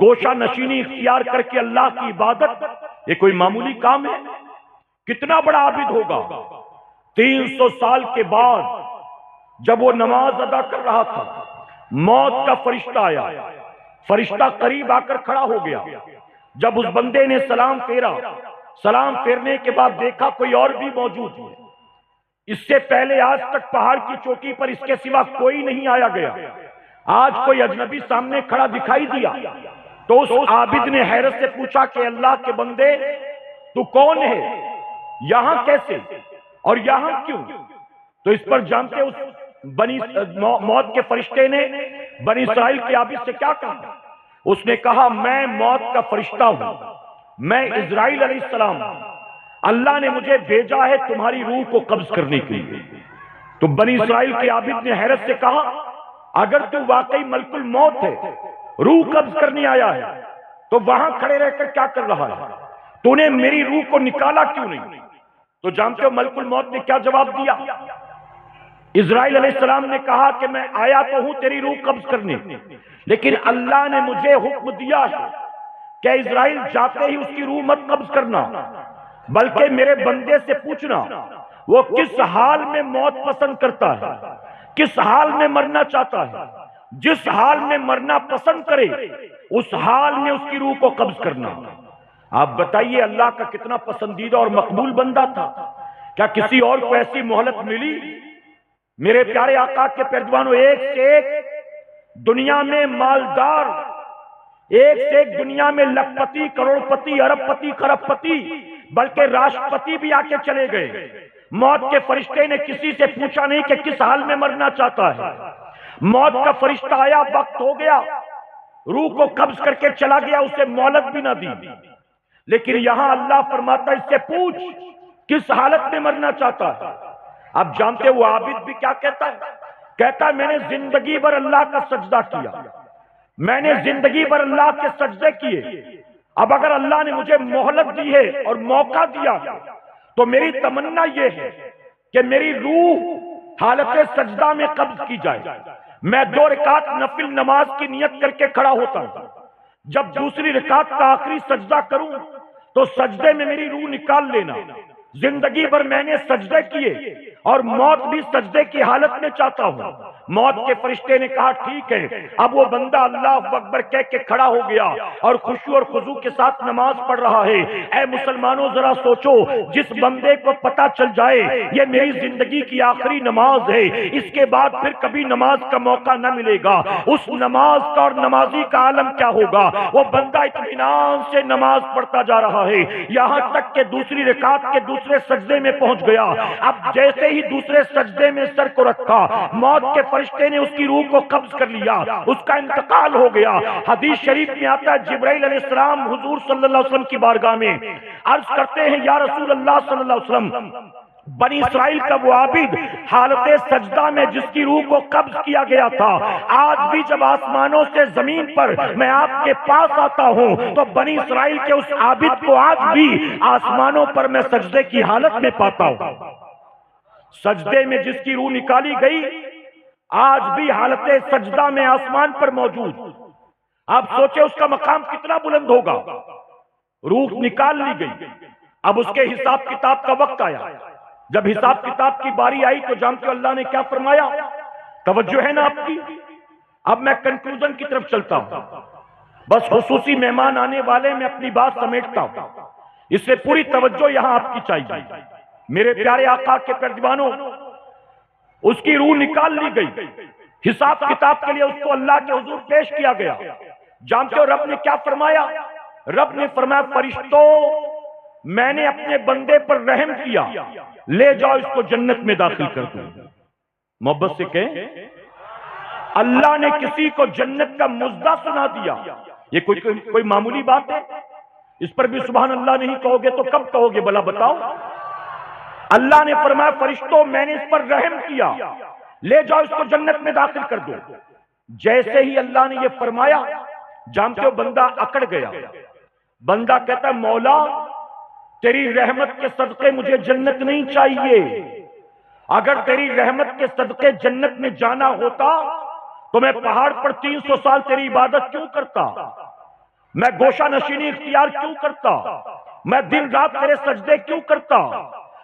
گوشہ نشینی اختیار کر کے اللہ کی عبادت، یہ کوئی معمولی کام ہے؟ کتنا بڑا عابد ہوگا؟ 300 سال کے بعد جب وہ نماز ادا کر رہا تھا، موت کا فرشتہ آیا، فرشتہ قریب آ کر کھڑا ہو گیا۔ جب اس بندے نے سلام پھیرا، سلام پھیرنے کے بعد دیکھا کوئی اور بھی موجود ہے۔ اس سے پہلے آج تک پہاڑ کی چوٹی پر اس کے سوا کوئی نہیں آیا گیا، آج کوئی اجنبی سامنے کھڑا دکھائی دیا تو اس عابد نے حیرت سے پوچھا کہ اللہ کے بندے تو کون ہے، یہاں کیسے اور یہاں کیوں؟ تو اس پر جانتے اس موت کے فرشتے نے بنی اسرائیل کے عابد سے کیا کہا؟ اس نے کہا میں موت کا فرشتہ ہوں، میں اسرائیل علیہ السلام ہوں، اللہ نے مجھے بھیجا ہے تمہاری روح کو قبض کرنے کے لیے۔ تو بنی اسرائیل کے عابد نے حیرت سے کہا اگر تو واقعی ملک الموت ہے، روح قبض کرنے آیا ہے، تو وہاں کھڑے رہ کر کیا کر رہا ہے؟ تو نے میری روح کو نکالا کیوں نہیں؟ تو جانتے ہو ملک الموت نے کیا جواب دیا؟ اسرائیل علیہ السلام نے کہا کہ میں آیا تو ہوں تیری روح قبض کرنے، لیکن اللہ نے مجھے حکم دیا ہے کہ اسرائیل جاتے ہی اس کی روح مت قبض کرنا، بلکہ میرے بندے سے پوچھنا وہ کس حال میں موت پسند کرتا ہے، کس حال میں مرنا چاہتا ہے، جس حال میں مرنا پسند کرے اس حال میں اس کی روح کو قبض کرنا۔ آپ بتائیے اللہ کا کتنا پسندیدہ اور مقبول بندہ تھا، کیا کسی اور کو ایسی مہلت ملی؟ میرے پیارے آقا کے پیروانوں، ایک سے ایک دنیا میں مالدار، ایک سے ایک دنیا میں لکھ پتی، کروڑ پتی، ارب پتی، خرب پتی، بلکہ راشٹرپتی بھی آ کے چلے گئے۔ موت کے فرشتے نے کسی سے پوچھا نہیں کہ کس حال میں مرنا چاہتا ہے، موت کا فرشتہ آیا، وقت ہو گیا، روح کو قبض کر کے چلا گیا، اسے مہلت بھی نہ دی۔ لیکن یہاں اللہ فرماتا ہے اس سے پوچھ کس حالت میں مرنا چاہتا ہے۔ اب جانتے وہ عابد بھی کیا کہتا ہے؟ کہتا ہے میں نے زندگی بھر اللہ کا سجدہ کیا، میں نے زندگی بھر اللہ کے سجدے کیے، اب اگر اللہ نے مجھے مہلت دی ہے اور موقع دیا ہے تو میری تمنا یہ ہے کہ میری روح حالت سجدہ میں قبض کی جائے۔ میں 2 رکعت نفل نماز کی نیت کر کے کھڑا ہوتا ہوں، جب دوسری رکعت کا آخری سجدہ کروں تو سجدے میں میری روح نکال لینا۔ زندگی بھر میں نے سجدے کیے اور موت بھی سجدے کی حالت میں چاہتا ہوں۔ موت کے فرشتے نے کہا ٹھیک ہے۔ اب وہ بندہ اللہ اکبر کہہ کے کھڑا ہو گیا اور خشوع اور خضوع کے ساتھ نماز پڑھ رہا ہے۔ اے مسلمانوں ذرا سوچو، جس بندے کو پتا چل جائے یہ میری زندگی کی آخری نماز ہے، اس کے بعد پھر کبھی نماز کا موقع نہ ملے گا، اس نماز کا اور نمازی کا عالم کیا ہوگا؟ وہ بندہ اطمینان سے نماز پڑھتا جا رہا ہے، یہاں تک کہ دوسری رکعت کے دوسرے سجدے میں پہنچ گیا۔ اب جیسے ہی دوسرے سجدے میں سر کو رکھا، موت کے فرشتے نے اس کی روح کو قبض کر لیا، اس کا انتقال ہو گیا۔ حدیث شریف میں آتا ہے جبرائیل علیہ السلام حضور صلی اللہ علیہ وسلم کی بارگاہ میں عرض کرتے ہیں یا رسول اللہ صلی اللہ علیہ وسلم، بنی اسرائیل کا وہ عابد حالت سجدہ میں جس کی روح کو قبض کیا گیا تھا، آج بھی جب آسمانوں سے زمین پر میں آپ کے پاس آتا ہوں تو بنی اسرائیل کے اس عابد کو آج بھی آسمانوں پر میں سجدے کی حالت میں پاتا ہوں۔ سجدے میں جس کی روح نکالی گئی آج بھی حالت سجدہ میں آسمان پر موجود۔ آپ سوچیں اس کا مقام کتنا بلند ہوگا۔ روح نکال لی گئی، اب اس کے حساب کتاب کا وقت آیا۔ جب حساب کتاب کی باری آئی تو جانتے ہو اللہ نے کیا فرمایا؟ توجہ ہے نا آپ کی؟ اب میں کنکلوژن کی طرف چلتا ہوں، بس خصوصی مہمان آنے والے میں اپنی بات سمیٹتا ہوں، اس سے پوری توجہ یہاں آپ کی چاہیے۔ میرے پیارے آقا کے پیروانوں، اس کی روح نکال لی گئی، حساب کتاب کے لیے اس کو اللہ کے حضور پیش کیا گیا۔ جانتے ہو رب نے کیا فرمایا؟ رب نے فرمایا فرشتوں میں نے اپنے بندے پر رحم کیا، لے جاؤ اس کو جنت میں داخل کر دو۔ محبت سے کہیں اللہ نے کسی کو جنت کا مزدہ سنا دیا، یہ کوئی معمولی بات ہے؟ اس پر بھی سبحان اللہ نہیں کہو گے تو کب کہو گے بلا بتاؤ؟ اللہ نے فرمایا فرشتوں میں نے اس پر رحم کیا، لے جاؤ اس کو جنت میں داخل کر دو۔ جیسے ہی اللہ نے یہ فرمایا جانتے ہو بندہ اکڑ گیا۔ بندہ کہتا ہے مولا تیری رحمت کے صدقے مجھے جنت نہیں چاہیے، اگر تیری رحمت کے صدقے جنت میں جانا ہوتا تو میں پہاڑ پر 300 سال تیری عبادت کیوں کرتا، میں گوشہ نشینی اختیار کیوں کرتا، میں دن رات تیرے سجدے کیوں کرتا،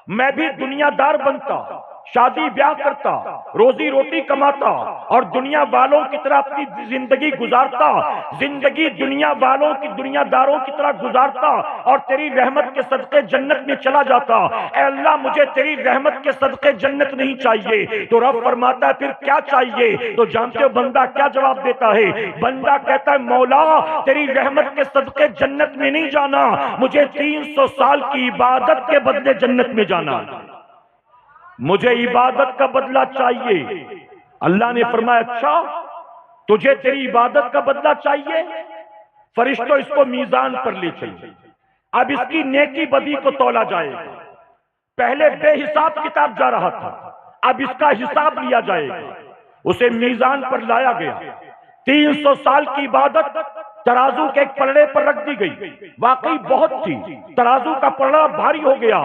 میں بھی دنیا دار بنتا، شادی بیاہ کرتا، روزی روٹی کماتا اور دنیا والوں کی طرح اپنی زندگی گزارتا، زندگی دنیا والوں کی دنیا داروں کی طرح گزارتا اور تیری رحمت کے صدقے جنت میں چلا جاتا۔ اے اللہ مجھے تیری رحمت کے صدقے جنت نہیں چاہیے۔ تو رب فرماتا ہے پھر کیا چاہیے؟ تو جانتے ہو بندہ کیا جواب دیتا ہے؟ بندہ کہتا ہے مولا تیری رحمت کے صدقے جنت میں نہیں جانا، مجھے 300 سال کی عبادت کے بدلے جنت میں جانا، مجھے عبادت کا بدلہ چاہیے۔ اللہ نے فرمایا اچھا تجھے تیری عبادت کا بدلہ چاہیے، فرشتوں اس کو میزان پر لے چلے، اب اس کی نیکی بدی کو تولا جائے گا۔ پہلے بے حساب کتاب جا رہا تھا، اب اس کا حساب لیا جائے گا۔ اسے میزان پر لایا گیا، 300 سال کی عبادت ترازو کے ایک پلڑے پر رکھ دی گئی، واقعی بہت تھی، ترازو کا پلڑا بھاری ہو گیا۔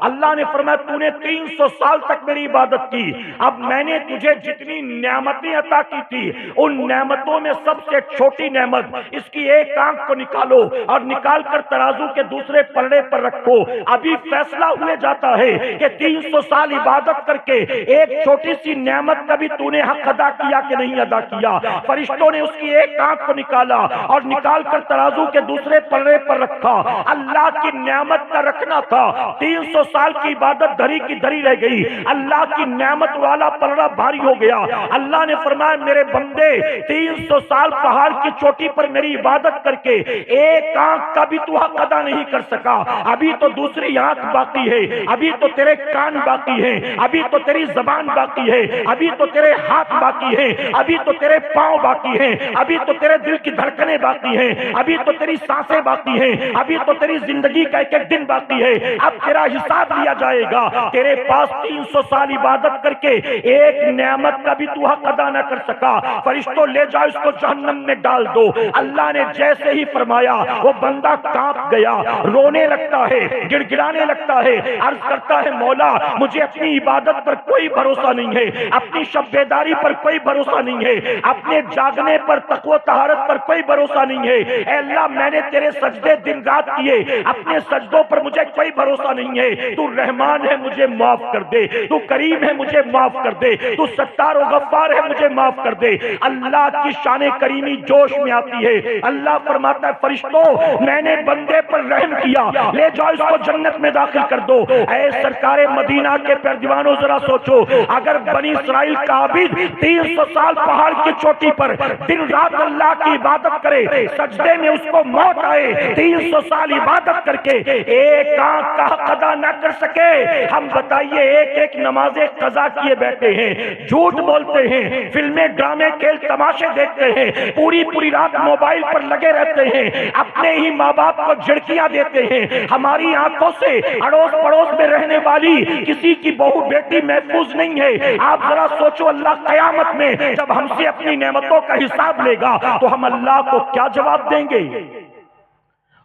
اللہ نے فرمایا تو نے 300 سال تک میری عبادت کی، اب میں نے تجھے جتنی نعمتیں عطا کی تھی ان نعمتوں میں سب سے چھوٹی نعمت اس کی ایک آنکھ کو نکالو اور نکال کر ترازو کے دوسرے پلڑے پر رکھو۔ ابھی فیصلہ ہوئے جاتا ہے کہ 300 سال عبادت کر کے ایک چھوٹی سی نعمت کا بھی تو نے حق ادا کیا کہ نہیں ادا کیا۔ فرشتوں نے اس کی ایک آنکھ کو نکالا اور نکال کر ترازو کے دوسرے پلڑے پر رکھا۔ اللہ کی نعمت کا رکھنا تھا، 300 سال کی عبادت دھری کی دھری رہ گئی، اللہ کی نعمت والا پلڑا بھاری ہو گیا۔ اللہ نے فرمایا میرے بندے 300 سال پہاڑ کی چوٹی پر میری عبادت کر کے ایک آنکھ کا بھی تو حق ادا نہیں کر سکا، ابھی تو دوسری آنکھ باقی ہے، ابھی تو تیرے کان باقی ہیں، ابھی تو تیری زبان باقی ہے، ابھی تو تیرے ہاتھ باقی ہیں، ابھی تو تیرے پاؤں باقی ہیں، ابھی تو تیرے دل کی دھڑکنیں باقی ہیں، ابھی تو تیری سانسیں باقی ہیں، ابھی تو تیری زندگی کا ایک ایک دن باقی ہے۔ اب تیرا حساب لیا جائے گا۔ تیرے پاس 300 سال عبادت کر کے ایک نعمت کا بھی تو حق ادا نہ کر سکا، فرشتوں لے جاؤ اس کو جہنم میں ڈال دو۔ اللہ نے جیسے ہی فرمایا وہ بندہ کانپ گیا، رونے لگتا ہے، گڑ گڑانے لگتا ہے، عرض کرتا ہے مولا مجھے اپنی عبادت پر کوئی بھروسہ نہیں ہے، اپنی شب بیداری پر کوئی بھروسہ نہیں ہے، اپنے جاگنے پر تقوی و طہارت پر کوئی بھروسہ نہیں ہے۔ اے اللہ میں نے تیرے سجدے دن رات کیے، اپنے سجدوں پر مجھے کوئی بھروسہ نہیں ہے، تو رحمان ہے مجھے معاف کر دے، تو کریم ہے مجھے معاف کر دے، تو ستار و غفار ہے مجھے معاف کر دے۔ اللہ کی شان کریمی جوش میں آتی ہے۔ اللہ فرماتا ہے فرشتوں میں نے بندے پر رحم کیا، لے جاؤ اس کو جنت میں داخل کر دو۔ اے سرکار مدینہ کے پیردیوانوں ذرا سوچو اگر بنی اسرائیل کا عابد 300 سال پہاڑ کی چوٹی پر دن رات اللہ کی عبادت کرے، سجدے میں اس کو موت آئے، 300 سال عبادت کر کے ایک آنکھ کا حق ادا نہ کر سکے، ہم بتائیے ایک ایک نمازیں قضا کیے بیٹھے ہیں، جھوٹ بولتے ہیں، فلمیں ڈرامے کھیل تماشے دیکھتے ہیں، پوری پوری رات موبائل پر لگے رہتے ہیں، اپنے ہی ماں باپ کو جھڑکیاں دیتے ہیں، ہماری آنکھوں سے اڑوس پڑوس میں رہنے والی کسی کی بہو بیٹی محفوظ نہیں ہے۔ آپ ذرا سوچو اللہ قیامت میں جب ہم سے اپنی نعمتوں کا حساب لے گا تو ہم اللہ کو کیا جواب دیں گے؟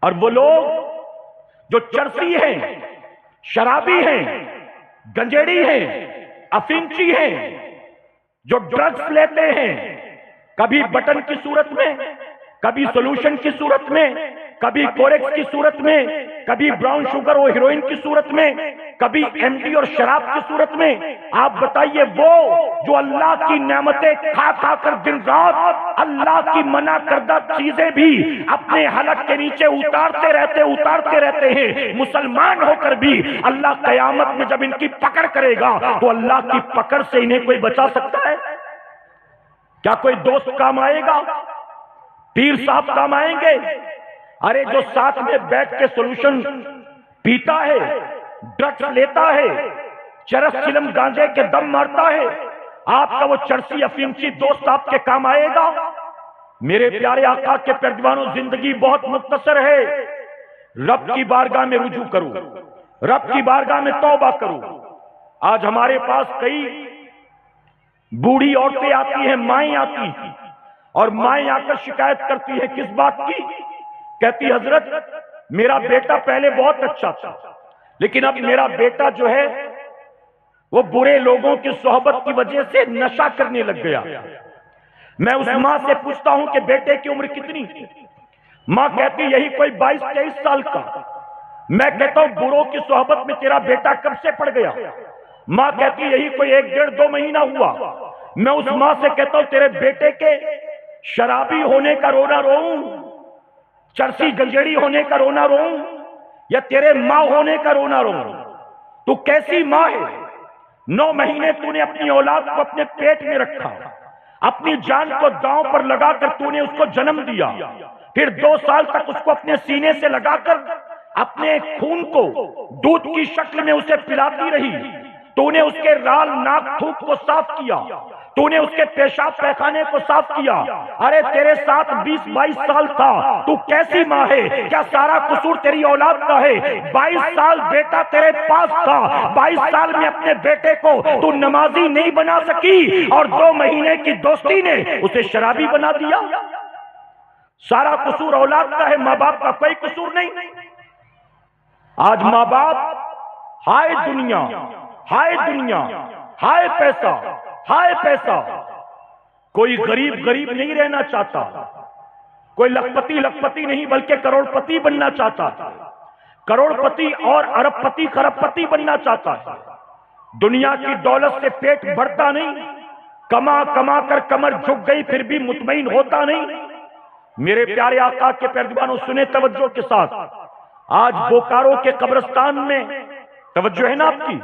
اور وہ لوگ جو چرسی ہیں، شرابی ہیں، گنجیڑی ہیں، افینچی ہیں، جو ڈرگز لیتے ہیں، کبھی بٹن کی صورت میں، کبھی سولوشن کی صورت میں، کبھی کورکس کی صورت میں، کبھی براؤن شوگر اور ہیروئن کی صورت میں، کبھی ایم ڈی اور شراب کی صورت میں، آپ بتائیے وہ جو اللہ کی نعمتیں کھا کھا کر دن رات اللہ کی منع کردہ چیزیں بھی اپنے حلق کے نیچے اتارتے رہتے ہیں، مسلمان ہو کر بھی اللہ قیامت میں جب ان کی پکڑ کرے گا تو اللہ کی پکڑ سے انہیں کوئی بچا سکتا ہے؟ کیا کوئی دوست کام آئے گا؟ پیر صاحب کام آئیں گے؟ ارے جو ساتھ میں بیٹھ کے سولوشن پیتا ہے، ڈرگز لیتا ہے، چرس چلم گانجے کے دم مارتا ہے، آپ کا وہ چرسی افینچی دوست آپ کے کام آئے گا؟ میرے پیارے آقا کے پیردیوانوں زندگی بہت مختصر ہے، رب کی بارگاہ میں رجوع کرو، رب کی بارگاہ میں توبہ کرو۔ آج ہمارے پاس کئی بوڑھی عورتیں آتی ہیں، مائیں آتی ہیں، اور مائیں آ کر شکایت کرتی ہے کس بات کی؟ کہتی حضرت میرا بیٹا پہلے بہت اچھا تھا لیکن اب میرا بیٹا جو ہے وہ برے لوگوں کی صحبت کی وجہ سے نشہ کرنے لگ گیا۔ میں اس ماں سے پوچھتا ہوں کہ بیٹے کی عمر کتنی؟ ماں کہتی یہی کوئی 22-23 سال کا۔ میں کہتا ہوں بروں کی صحبت میں تیرا بیٹا کب سے پڑ گیا؟ ماں کہتی یہی کوئی 1-1.5-2 مہینہ ہوا۔ میں اس ماں سے کہتا ہوں تیرے بیٹے کے شرابی ہونے کا رونا روؤں، چرسی گنجیڑی ہونے کا رونا روؤں، یا تیرے ماں ہونے کا رونا روؤں؟ تو کیسی ماں ہے؟ 9 مہینے تو نے اپنی اولاد کو اپنے پیٹ میں رکھا، اپنی جان کو داؤں پر لگا کر تو نے اس کو جنم دیا، پھر 2 سال تک اس کو اپنے سینے سے لگا کر اپنے خون کو دودھ کی شکل میں اسے پلاتی رہی، تو نے اس کے رال ناک تھوک کو صاف کیا، تو نے اس کے پیشاب پیخانے کو صاف کیا۔ ارے تیرے ساتھ 20-22 سال تھا، تو کیسی ماں ہے؟ کیا سارا قصور تیری اولاد کا ہے؟ 22 سال بیٹا تیرے پاس تھا، 22 سال میں اپنے بیٹے کو تو نمازی نہیں بنا سکی، اور 2 مہینے کی دوستی نے اسے شرابی بنا دیا۔ سارا قصور اولاد کا ہے، ماں باپ کا کوئی قصور نہیں۔ آج ماں باپ ہائے دنیا، ہائے دنیا، ہائے پیسہ، ہائے پیسہ، کوئی غریب غریب نہیں رہنا چاہتا، کوئی لکھپتی لکھپتی نہیں بلکہ کروڑ پتی بننا چاہتا ہے، کروڑ پتی اور ارب پتی خرب پتی بننا چاہتا ہے۔ دنیا کی دولت سے پیٹ بھرتا نہیں، کما کما کر کمر جھک گئی پھر بھی مطمئن ہوتا نہیں۔ میرے پیارے آقا کے پیروانوں سنیں توجہ کے ساتھ، آج بوکارو کے قبرستان میں توجہ ہے نا آپ کی،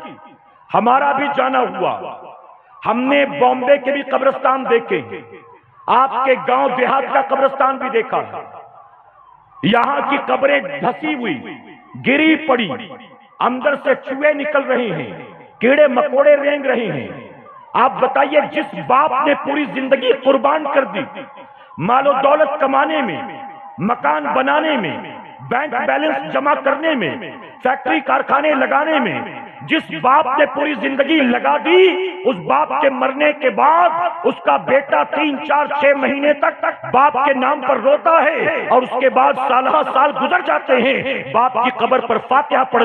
ہمارا بھی جانا ہوا، ہم نے بامبے کے بھی قبرستان دیکھے، آپ کے گاؤں دیہات کا قبرستان بھی دیکھا، یہاں کی قبریں دھسی ہوئی، گری پڑی، اندر سے چوہے نکل رہے ہیں، کیڑے مکوڑے رینگ رہے ہیں۔ آپ بتائیے جس باپ نے پوری زندگی قربان کر دی مال و دولت کمانے میں، مکان بنانے میں، بینک بیلنس جمع کرنے میں، فیکٹری کارخانے لگانے میں، جس باپ نے پوری زندگی لگا دی، اس باپ کے مرنے کے بعد اس کا بیٹا 3-4-6 مہینے تک باپ کے نام پر روتا ہے، اور اس کے بعد سالہ سال گزر جاتے ہیں، باپ کی قبر پر فاتحہ پڑھ